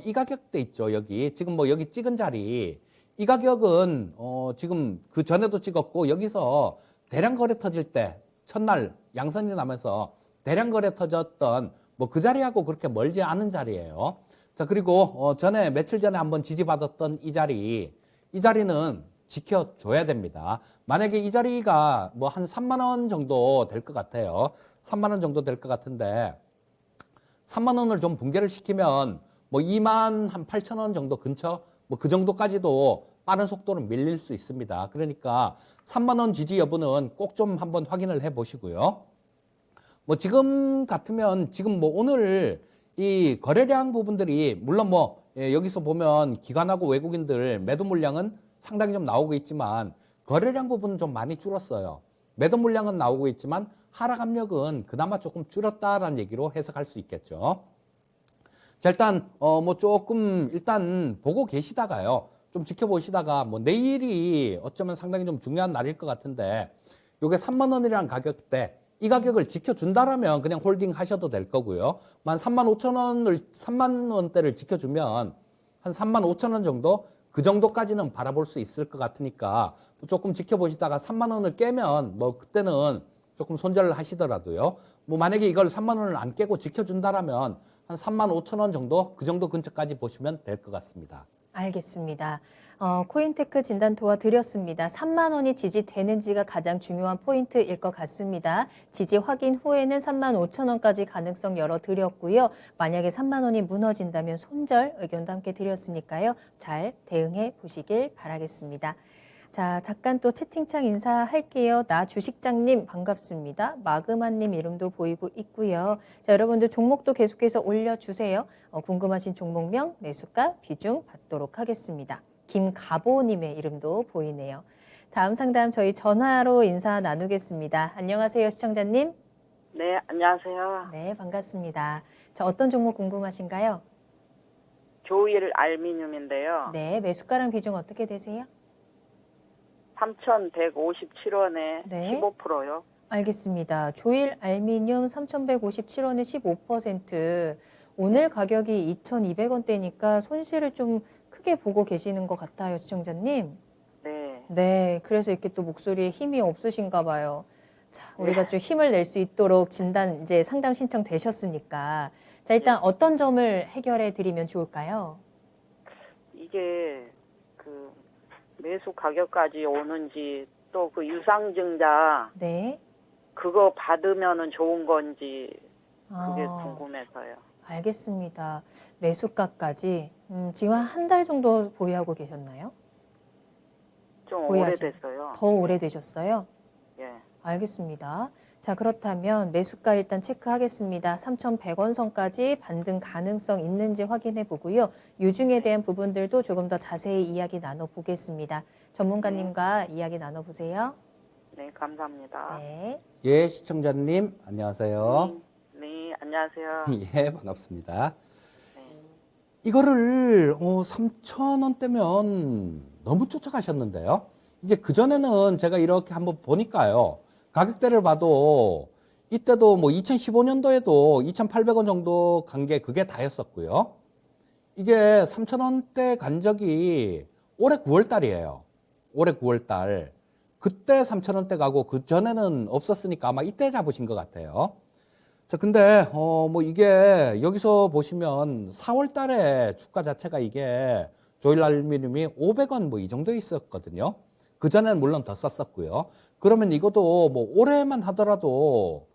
이 가격대 있죠. 여기 지금 뭐 여기 찍은 자리 이 가격은 지금 그 전에도 찍었고 여기서 대량 거래 터질 때 첫날 양선이 나면서 대량 거래 터졌던 뭐 그 자리하고 그렇게 멀지 않은 자리예요. 자 그리고 전에 며칠 전에 한번 지지받았던 이 자리는 지켜줘야 됩니다. 만약에 이 자리가 뭐 한 3만 원 정도 될 것 같아요. 3만 원 정도 될 것 같은데 3만 원을 좀 붕괴를 시키면 뭐 2만 한 8천 원 정도 근처 뭐 그 정도까지도 빠른 속도로 밀릴 수 있습니다. 그러니까 3만 원 지지 여부는 꼭 좀 한번 확인을 해 보시고요. 뭐 지금 같으면 지금 뭐 오늘 이 거래량 부분들이 물론 뭐 여기서 보면 기관하고 외국인들 매도 물량은 상당히 좀 나오고 있지만 거래량 부분은 좀 많이 줄었어요. 매도 물량은 나오고 있지만 하락 압력은 그나마 조금 줄었다라는 얘기로 해석할 수 있겠죠. 자, 일단 뭐 조금 일단 보고 계시다가요. 좀 지켜보시다가 뭐 내일이 어쩌면 상당히 좀 중요한 날일 것 같은데 요게 3만 원이라는 가격대 이 가격을 지켜준다라면 그냥 홀딩 하셔도 될 거고요. 만 3만 원대를 지켜주면 한 3만 5천 원 정도 그 정도까지는 바라볼 수 있을 것 같으니까 조금 지켜보시다가 3만 원을 깨면 뭐 그때는 조금 손절을 하시더라도요. 뭐 만약에 이걸 3만 원을 안 깨고 지켜준다라면 한 3만 5천 원 정도 그 정도 근처까지 보시면 될 것 같습니다. 알겠습니다. 코인테크 진단 도와드렸습니다. 3만 원이 지지되는지가 가장 중요한 포인트일 것 같습니다. 지지 확인 후에는 3만 5천 원까지 가능성 열어드렸고요. 만약에 3만 원이 무너진다면 손절 의견도 함께 드렸으니까요. 잘 대응해 보시길 바라겠습니다. 자, 잠깐 또 채팅창 인사할게요. 나 주식장님 반갑습니다. 마그마님 이름도 보이고 있고요. 자, 여러분들 종목도 계속해서 올려주세요. 궁금하신 종목명, 매수가, 비중 받도록 하겠습니다. 김가보님의 이름도 보이네요. 다음 상담 저희 전화로 인사 나누겠습니다. 안녕하세요, 시청자님. 네, 안녕하세요. 네, 반갑습니다. 자, 어떤 종목 궁금하신가요? 조일 알미늄인데요. 네, 매수가랑 비중 어떻게 되세요? 3,157원에 네. 15%요. 알겠습니다. 조일 알미늄 3,157원에 15%. 오늘 가격이 2,200원대니까 손실을 좀 크게 보고 계시는 것 같아요, 시청자님. 네. 네, 그래서 이렇게 또 목소리에 힘이 없으신가 봐요. 자, 우리가 좀 힘을 낼 수 있도록 진단 이제 상담 신청 되셨으니까. 자, 일단 어떤 점을 해결해 드리면 좋을까요? 이게 그 매수 가격까지 오는지 또 그 유상증자 네. 그거 받으면은 좋은 건지 그게 아. 궁금해서요. 알겠습니다. 매수가까지 지금 한 달 정도 보유하고 계셨나요? 좀 보유하신- 오래됐어요. 더 오래되셨어요? 예. 알겠습니다. 자, 그렇다면 매수가 일단 체크하겠습니다. 3,100원 선까지 반등 가능성 있는지 확인해 보고요. 유중에 대한 부분들도 조금 더 자세히 이야기 나눠보겠습니다. 전문가님과 이야기 나눠보세요. 네, 감사합니다. 네. 예, 시청자님 안녕하세요. 네, 안녕하세요. 예, 반갑습니다. 네. 이거를 3,000원대면 너무 쫓아가셨는데요. 이게 그전에는 제가 이렇게 한번 보니까요. 가격대를 봐도 이때도 뭐 2015년도에도 2,800원 정도 간 게 그게 다였었고요. 이게 3,000원대 간 적이 올해 9월 달이에요. 올해 9월 달. 그때 3,000원대 가고 그 전에는 없었으니까 아마 이때 잡으신 것 같아요. 자, 근데 뭐 이게 여기서 보시면 4월 달에 주가 자체가 이게 조일 알루미늄이 500원 뭐 이 정도 있었거든요. 그 전에는 물론 더 쌌었고요. 그러면 이것도 뭐 올해만 하더라도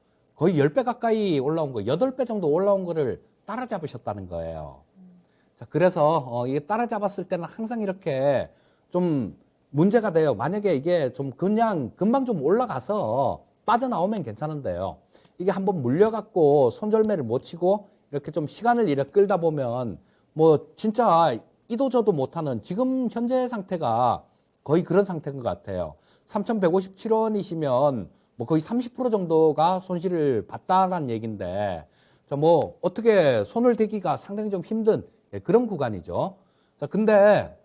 거의 10배 가까이 올라온 거, 8배 정도 올라온 거를 따라잡으셨다는 거예요. 자, 그래서 이게 따라잡았을 때는 항상 이렇게 좀 문제가 돼요. 만약에 이게 좀 그냥 금방 좀 올라가서 빠져나오면 괜찮은데요. 이게 한번 물려갖고 손절매를 못 치고 이렇게 좀 시간을 이렇게 끌다 보면 뭐 진짜 이도저도 못하는 지금 현재 상태가 거의 그런 상태인 것 같아요. 3,157원이시면 뭐 거의 30% 정도가 손실을 봤다는 얘기인데, 자, 뭐 어떻게 손을 대기가 상당히 좀 힘든 그런 구간이죠. 자, 근데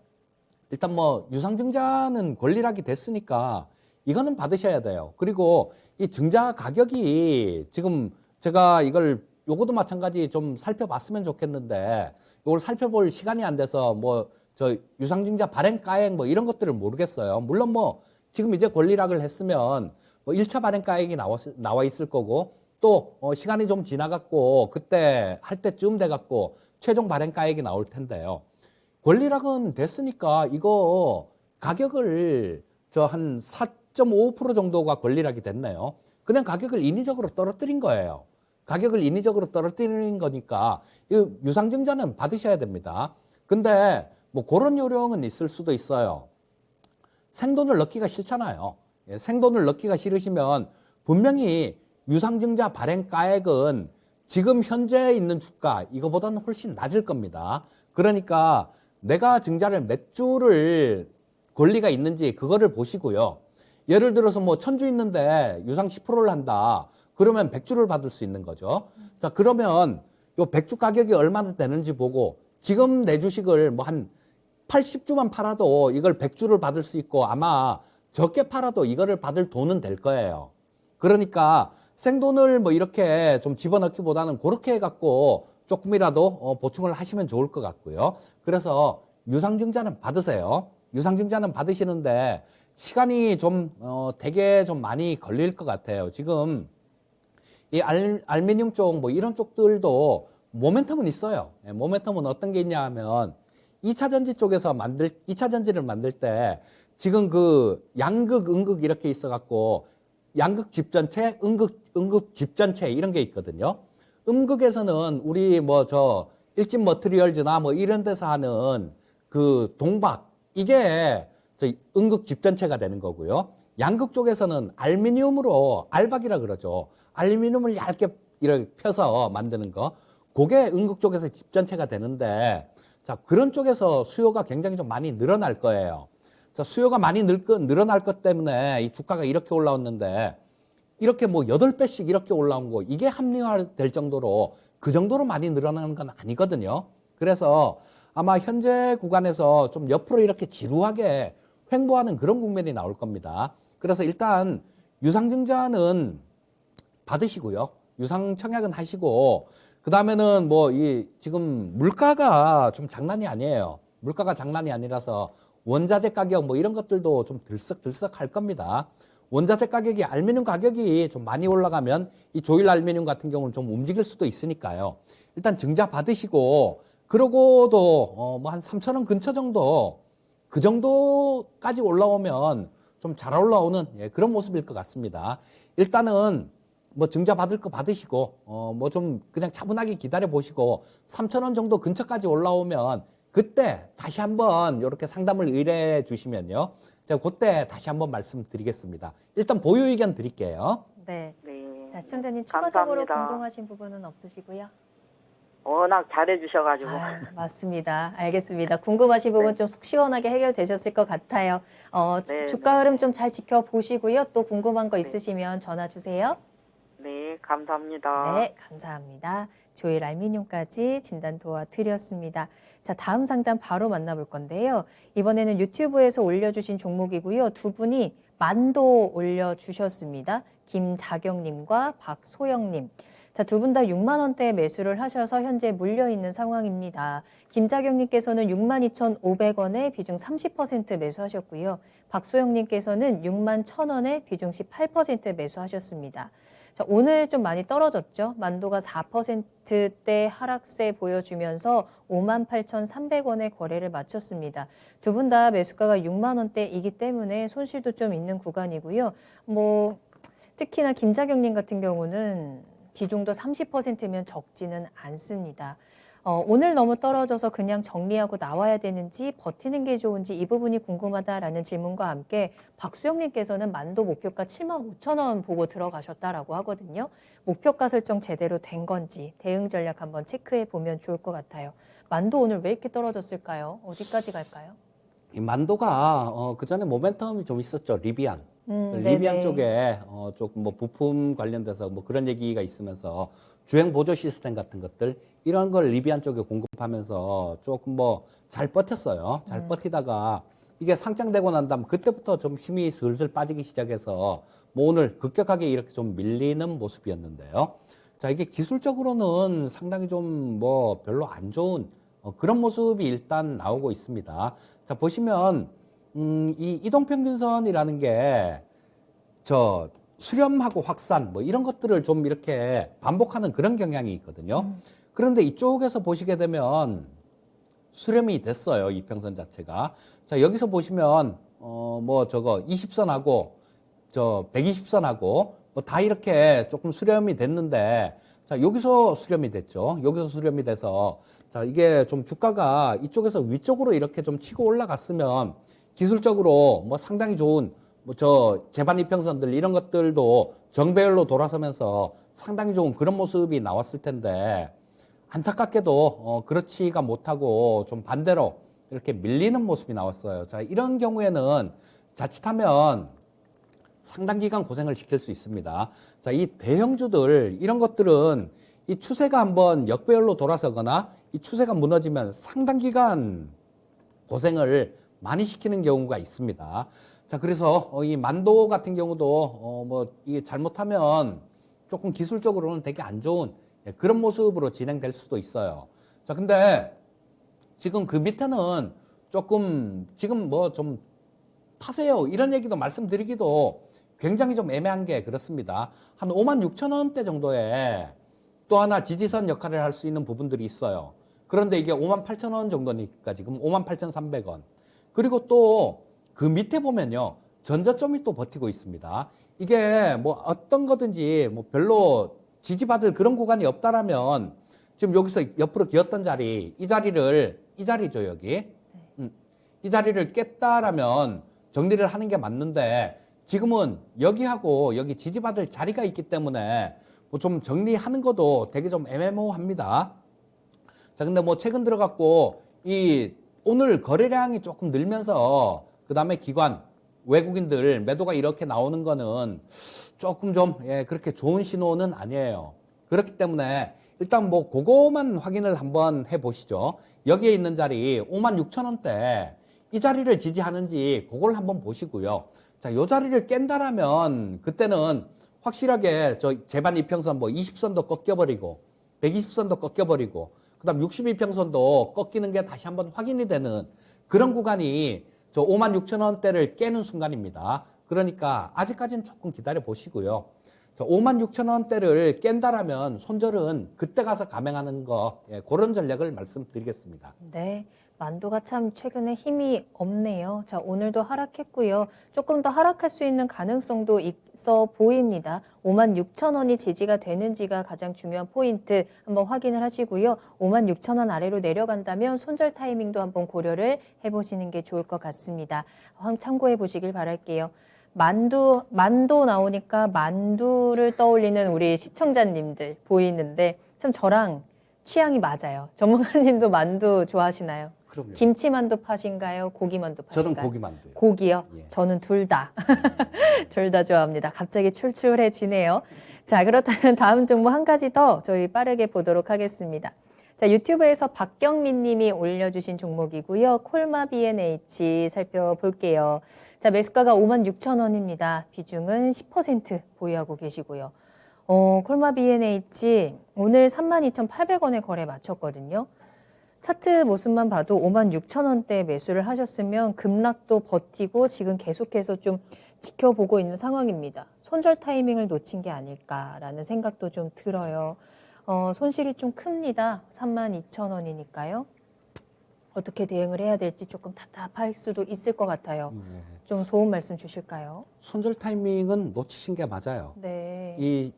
일단 뭐 유상증자는 권리락이 됐으니까 이거는 받으셔야 돼요. 그리고 이 증자 가격이 지금 제가 이걸 요것도 마찬가지 좀 살펴봤으면 좋겠는데 이걸 살펴볼 시간이 안 돼서 뭐 저 유상증자 발행가액 뭐 이런 것들을 모르겠어요. 물론 뭐 지금 이제 권리락을 했으면 뭐 1차 발행가액이 나와 있을 거고 또 시간이 좀 지나갔고 그때 할 때쯤 돼갖고 최종 발행가액이 나올 텐데요. 권리락은 됐으니까 이거 가격을 저 한 4.5% 정도가 권리락이 됐네요. 그냥 가격을 인위적으로 떨어뜨린 거예요. 가격을 인위적으로 떨어뜨리는 거니까 이 유상증자는 받으셔야 됩니다. 근데 뭐 그런 요령은 있을 수도 있어요. 생돈을 넣기가 싫잖아요. 예, 생돈을 넣기가 싫으시면 분명히 유상증자 발행가액은 지금 현재 있는 주가 이거보다는 훨씬 낮을 겁니다. 그러니까 내가 증자를 몇 주를 권리가 있는지 그거를 보시고요. 예를 들어서 뭐 1000주 있는데 유상 10%를 한다. 그러면 100주를 받을 수 있는 거죠. 자, 그러면 요 100주 가격이 얼마나 되는지 보고 지금 내 주식을 뭐 한 80주만 팔아도 이걸 100주를 받을 수 있고 아마 적게 팔아도 이거를 받을 돈은 될 거예요. 그러니까 생돈을 뭐 이렇게 좀 집어넣기보다는 그렇게 해갖고 조금이라도 보충을 하시면 좋을 것 같고요. 그래서 유상증자는 받으세요. 유상증자는 받으시는데 시간이 좀 되게 좀 많이 걸릴 것 같아요. 지금 이 알미늄 쪽 뭐 이런 쪽들도 모멘텀은 있어요. 예, 모멘텀은 어떤 게 있냐 하면 2차 전지 쪽에서 2차 전지를 만들 때 지금 그 양극, 음극 이렇게 있어 갖고 양극 집전체, 음극 집전체 이런 게 있거든요. 음극에서는 우리 뭐 저 일진 머트리얼즈나 뭐 이런 데서 하는 그 동박 이게 저 음극 집전체가 되는 거고요. 양극 쪽에서는 알미늄으로 알박이라 그러죠. 알미늄을 얇게 이렇게 펴서 만드는 거. 그게 음극 쪽에서 집전체가 되는데 자, 그런 쪽에서 수요가 굉장히 좀 많이 늘어날 거예요. 자, 수요가 많이 늘어날 것 때문에 이 주가가 이렇게 올라왔는데 이렇게 뭐 8배씩 이렇게 올라온 거 이게 합리화될 정도로 그 정도로 많이 늘어나는 건 아니거든요. 그래서 아마 현재 구간에서 좀 옆으로 이렇게 지루하게 횡보하는 그런 국면이 나올 겁니다. 그래서 일단 유상증자는 받으시고요. 유상 청약은 하시고 그 다음에는 뭐 이 지금 물가가 좀 장난이 아니에요. 물가가 장난이 아니라서 원자재 가격 뭐 이런 것들도 좀 들썩들썩 할 겁니다. 원자재 가격이 알미늄 가격이 좀 많이 올라가면 이 조일 알미늄 같은 경우는 좀 움직일 수도 있으니까요. 일단 증자 받으시고 그러고도 뭐 한 3,000원 근처 정도 그 정도까지 올라오면 좀 잘 올라오는 예, 그런 모습일 것 같습니다. 일단은 뭐 증자 받을 거 받으시고 뭐 좀 그냥 차분하게 기다려 보시고 3,000원 정도 근처까지 올라오면 그때 다시 한번 이렇게 상담을 의뢰해 주시면요. 제가 그때 다시 한번 말씀드리겠습니다. 일단 보유 의견 드릴게요. 네. 네. 자, 시청자님 추가적으로 감사합니다. 궁금하신 부분은 없으시고요? 워낙 잘해주셔가지고. 아, 맞습니다. 알겠습니다. 궁금하신 부분 좀 속 시원하게 해결되셨을 것 같아요. 네, 주가 네. 흐름 좀 잘 지켜보시고요. 또 궁금한 거 네. 있으시면 전화 주세요. 네, 감사합니다. 네, 감사합니다. 조일 알미늄까지 진단 도와드렸습니다. 자, 다음 상담 바로 만나볼 건데요. 이번에는 유튜브에서 올려주신 종목이고요. 두 분이 만도 올려주셨습니다. 김자경님과 박소영님. 자, 두 분 다 6만 원대에 매수를 하셔서 현재 물려있는 상황입니다. 김자경님께서는 62,500원에 비중 30% 매수하셨고요. 박소영님께서는 61,000원에 비중 18% 매수하셨습니다. 자, 오늘 좀 많이 떨어졌죠. 만도가 4%대 하락세 보여주면서 58,300원에 거래를 마쳤습니다. 두 분 다 매수가가 6만 원대이기 때문에 손실도 좀 있는 구간이고요. 뭐 특히나 김자경님 같은 경우는 비중도 30%면 적지는 않습니다. 오늘 너무 떨어져서 그냥 정리하고 나와야 되는지 버티는 게 좋은지 이 부분이 궁금하다라는 질문과 함께 박수영님께서는 만도 목표가 75,000원 보고 들어가셨다라고 하거든요. 목표가 설정 제대로 된 건지 대응 전략 한번 체크해 보면 좋을 것 같아요. 만도 오늘 왜 이렇게 떨어졌을까요? 어디까지 갈까요? 이 만도가 그 전에 모멘텀이 좀 있었죠. 리비안. 리비안 네네. 쪽에 조금 뭐 부품 관련돼서 뭐 그런 얘기가 있으면서 주행 보조 시스템 같은 것들 이런 걸 리비안 쪽에 공급하면서 조금 뭐 잘 버텼어요. 잘 버티다가 이게 상장되고 난 다음 그때부터 좀 힘이 슬슬 빠지기 시작해서 뭐 오늘 급격하게 이렇게 좀 밀리는 모습이었는데요. 자, 이게 기술적으로는 상당히 좀 뭐 별로 안 좋은 그런 모습이 일단 나오고 있습니다. 자, 보시면 이 이동평균선이라는 게 수렴하고 확산 뭐 이런 것들을 좀 이렇게 반복하는 그런 경향이 있거든요. 그런데 이쪽에서 보시게 되면 수렴이 됐어요. 이 평선 자체가. 자, 여기서 보시면 뭐 저거 20선하고 120선하고 뭐 다 이렇게 조금 수렴이 됐는데 자, 여기서 수렴이 됐죠. 여기서 수렴이 돼서 자, 이게 좀 주가가 이쪽에서 위쪽으로 이렇게 좀 치고 올라갔으면 기술적으로 뭐 상당히 좋은 뭐 재반 이평선들 이런 것들도 정배열로 돌아서면서 상당히 좋은 그런 모습이 나왔을 텐데 안타깝게도 그렇지가 못하고 좀 반대로 이렇게 밀리는 모습이 나왔어요. 자, 이런 경우에는 자칫하면 상당 기간 고생을 시킬 수 있습니다. 자, 이 대형주들 이런 것들은 이 추세가 한번 역배열로 돌아서거나 이 추세가 무너지면 상당 기간 고생을 많이 시키는 경우가 있습니다. 자, 그래서 이 만도 같은 경우도 뭐 이게 잘못하면 조금 기술적으로는 되게 안 좋은 그런 모습으로 진행될 수도 있어요. 자, 근데 지금 그 밑에는 조금 지금 뭐 좀 타세요 이런 얘기도 말씀드리기도 굉장히 좀 애매한 게 그렇습니다. 한 56,000원대 정도에 또 하나 지지선 역할을 할 수 있는 부분들이 있어요. 그런데 이게 58,000원 정도니까 지금 58,300원. 그리고 또 그 밑에 보면요. 전저점이 또 버티고 있습니다. 이게 뭐 어떤 거든지 뭐 별로 지지받을 그런 구간이 없다라면 지금 여기서 옆으로 기었던 자리, 이 자리죠, 여기. 이 자리를 깼다라면 정리를 하는 게 맞는데 지금은 여기하고 여기 지지받을 자리가 있기 때문에 뭐 좀 정리하는 것도 되게 좀 애매모호합니다. 자, 근데 뭐 최근 들어갔고 이 오늘 거래량이 조금 늘면서 그 다음에 기관 외국인들 매도가 이렇게 나오는 거는 조금 좀 그렇게 좋은 신호는 아니에요. 그렇기 때문에 일단 뭐 그거만 확인을 한번 해보시죠. 여기에 있는 자리 56,000원대 이 자리를 지지하는지 그걸 한번 보시고요. 자, 요 자리를 깬다라면 그때는 확실하게 재반 이평선 뭐 20선도 꺾여버리고 120선도 꺾여버리고 그다음 62평선도 꺾이는 게 다시 한번 확인이 되는 그런 구간이 56,000원대를 깨는 순간입니다. 그러니까 아직까지는 조금 기다려 보시고요. 56,000원대를 깬다라면 손절은 그때 가서 감행하는 거 그런 전략을 말씀드리겠습니다. 네. 만도가 참 최근에 힘이 없네요. 자, 오늘도 하락했고요. 조금 더 하락할 수 있는 가능성도 있어 보입니다. 56,000원이 지지가 되는지가 가장 중요한 포인트 한번 확인을 하시고요. 56,000원 아래로 내려간다면 손절 타이밍도 한번 고려를 해보시는 게 좋을 것 같습니다. 참고해 보시길 바랄게요. 만도 나오니까 만두를 떠올리는 우리 시청자님들 보이는데 참 저랑 취향이 맞아요. 전문가님도 만두 좋아하시나요? 그럼요. 김치만두 파신가요? 고기만두 파신가요? 저는 고기만두요. 고기요? 예. 저는 둘 다. 둘 다 좋아합니다. 갑자기 출출해지네요. 자, 그렇다면 다음 종목 한 가지 더 저희 빠르게 보도록 하겠습니다. 자, 유튜브에서 박경민 님이 올려주신 종목이고요. 콜마 B&H 살펴볼게요. 자, 매수가가 56,000원입니다. 비중은 10% 보유하고 계시고요. 콜마 B&H 오늘 32,800원에 거래 마쳤거든요. 차트 모습만 봐도 56,000원대 매수를 하셨으면 급락도 버티고 지금 계속해서 좀 지켜보고 있는 상황입니다. 손절 타이밍을 놓친 게 아닐까라는 생각도 좀 들어요. 손실이 좀 큽니다. 32,000원이니까요. 어떻게 대응을 해야 될지 조금 답답할 수도 있을 것 같아요. 예. 좀 도움 말씀 주실까요? 손절 타이밍은 놓치신 게 맞아요. 네.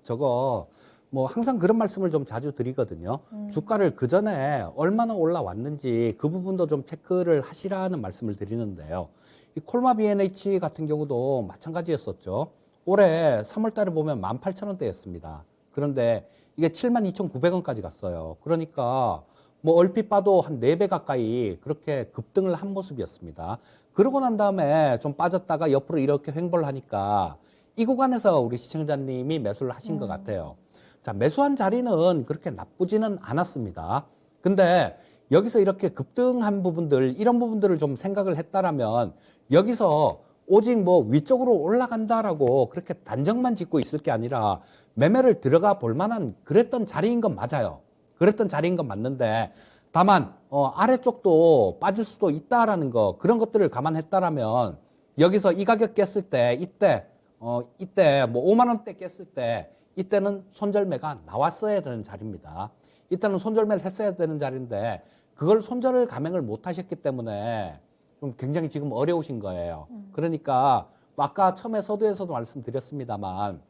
뭐 항상 그런 말씀을 좀 자주 드리거든요. 주가를 그 전에 얼마나 올라왔는지 그 부분도 좀 체크를 하시라는 말씀을 드리는데요. 이 콜마 B&H 같은 경우도 마찬가지였었죠. 올해 3월 달에 보면 18,000원대였습니다. 그런데 이게 72,900원까지 갔어요. 그러니까 뭐 얼핏 봐도 한 4배 가까이 그렇게 급등을 한 모습이었습니다. 그러고 난 다음에 좀 빠졌다가 옆으로 이렇게 횡보를 하니까 이 구간에서 우리 시청자님이 매수를 하신 것 같아요. 자, 매수한 자리는 그렇게 나쁘지는 않았습니다. 근데 여기서 이렇게 급등한 부분들, 이런 부분들을 좀 생각을 했다라면 여기서 오직 뭐 위쪽으로 올라간다라고 그렇게 단정만 짓고 있을 게 아니라 매매를 들어가 볼 만한 그랬던 자리인 건 맞아요. 그랬던 자리인 건 맞는데 다만 아래쪽도 빠질 수도 있다라는 거, 그런 것들을 감안했다라면 여기서 이 가격 깼을 때 이때 뭐 5만 원대 깼을 때 이때는 손절매가 나왔어야 되는 자리입니다. 이때는 손절매를 했어야 되는 자리인데 그걸 손절을 감행을 못 하셨기 때문에 좀 굉장히 지금 어려우신 거예요. 그러니까 아까 처음에 서두에서도 말씀드렸습니다만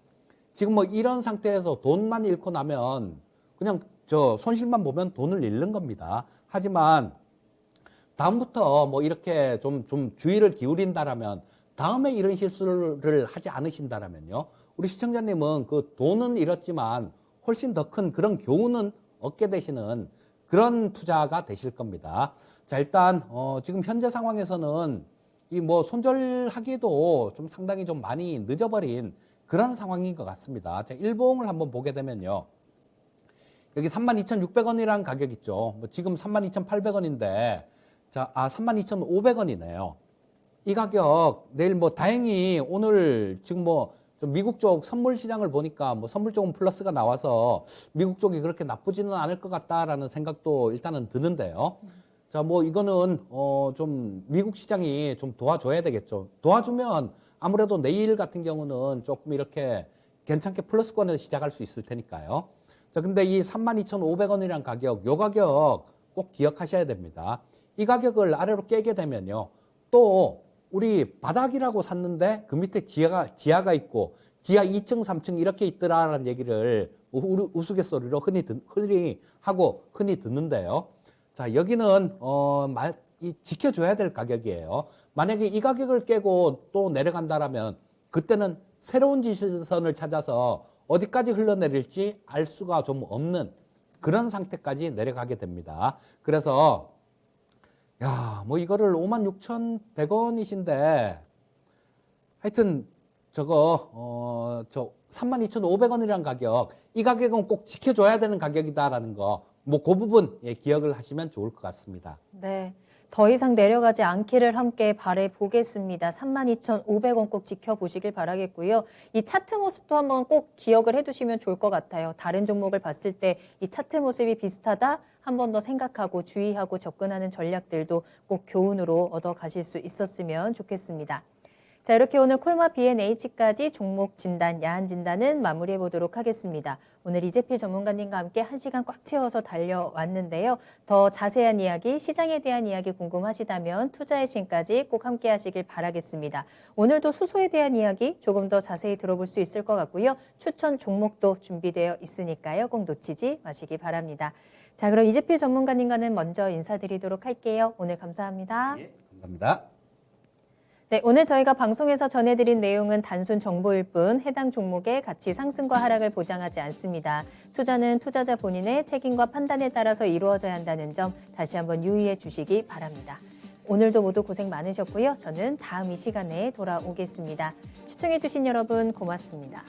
지금 뭐 이런 상태에서 돈만 잃고 나면 그냥 저 손실만 보면 돈을 잃는 겁니다. 하지만 다음부터 뭐 이렇게 좀 주의를 기울인다라면 다음에 이런 실수를 하지 않으신다라면요. 우리 시청자님은 그 돈은 잃었지만 훨씬 더 큰 그런 교훈은 얻게 되시는 그런 투자가 되실 겁니다. 자, 일단 지금 현재 상황에서는 이 뭐 손절하기에도 좀 상당히 좀 많이 늦어버린 그런 상황인 것 같습니다. 자, 일봉을 한번 보게 되면요. 여기 32,600원이라는 가격 있죠. 뭐 지금 32,800원인데 자, 32,500원이네요. 이 가격 내일 뭐 다행히 오늘 지금 뭐 좀 미국 쪽 선물 시장을 보니까 뭐 선물 쪽은 플러스가 나와서 미국 쪽이 그렇게 나쁘지는 않을 것 같다라는 생각도 일단은 드는데요. 자, 뭐 이거는 좀 미국 시장이 좀 도와줘야 되겠죠. 도와주면 아무래도 내일 같은 경우는 조금 이렇게 괜찮게 플러스권에서 시작할 수 있을 테니까요. 자, 근데 이 32,500원이라는 가격, 요 가격 꼭 기억하셔야 됩니다. 이 가격을 아래로 깨게 되면요. 또 우리 바닥이라고 샀는데 그 밑에 지하가 있고 지하 2층, 3층 이렇게 있더라라는 얘기를 우스갯소리로 흔히 듣는데요. 자, 여기는 지켜줘야 될 가격이에요. 만약에 이 가격을 깨고 또 내려간다라면 그때는 새로운 지지선을 찾아서 어디까지 흘러내릴지 알 수가 좀 없는 그런 상태까지 내려가게 됩니다. 그래서 야, 뭐 이거를 56,100원이신데 하여튼 저거 저 32,500원이라는 가격, 이 가격은 꼭 지켜줘야 되는 가격이다라는 거, 뭐 그 부분 기억을 하시면 좋을 것 같습니다. 네. 더 이상 내려가지 않기를 함께 바라보겠습니다. 32,500원 꼭 지켜보시길 바라겠고요. 이 차트 모습도 한번 꼭 기억을 해두시면 좋을 것 같아요. 다른 종목을 봤을 때 이 차트 모습이 비슷하다? 한 번 더 생각하고 주의하고 접근하는 전략들도 꼭 교훈으로 얻어가실 수 있었으면 좋겠습니다. 자, 이렇게 오늘 콜마 B&H까지 종목 진단, 야한 진단은 마무리해 보도록 하겠습니다. 오늘 이재필 전문가님과 함께 1시간 꽉 채워서 달려왔는데요. 더 자세한 이야기, 시장에 대한 이야기 궁금하시다면 투자의 신까지 꼭 함께 하시길 바라겠습니다. 오늘도 수소에 대한 이야기 조금 더 자세히 들어볼 수 있을 것 같고요. 추천 종목도 준비되어 있으니까요. 꼭 놓치지 마시기 바랍니다. 자, 그럼 이재필 전문가님과는 먼저 인사드리도록 할게요. 오늘 감사합니다. 예, 감사합니다. 네, 오늘 저희가 방송에서 전해드린 내용은 단순 정보일 뿐 해당 종목의 가치 상승과 하락을 보장하지 않습니다. 투자는 투자자 본인의 책임과 판단에 따라서 이루어져야 한다는 점 다시 한번 유의해 주시기 바랍니다. 오늘도 모두 고생 많으셨고요. 저는 다음 이 시간에 돌아오겠습니다. 시청해 주신 여러분 고맙습니다.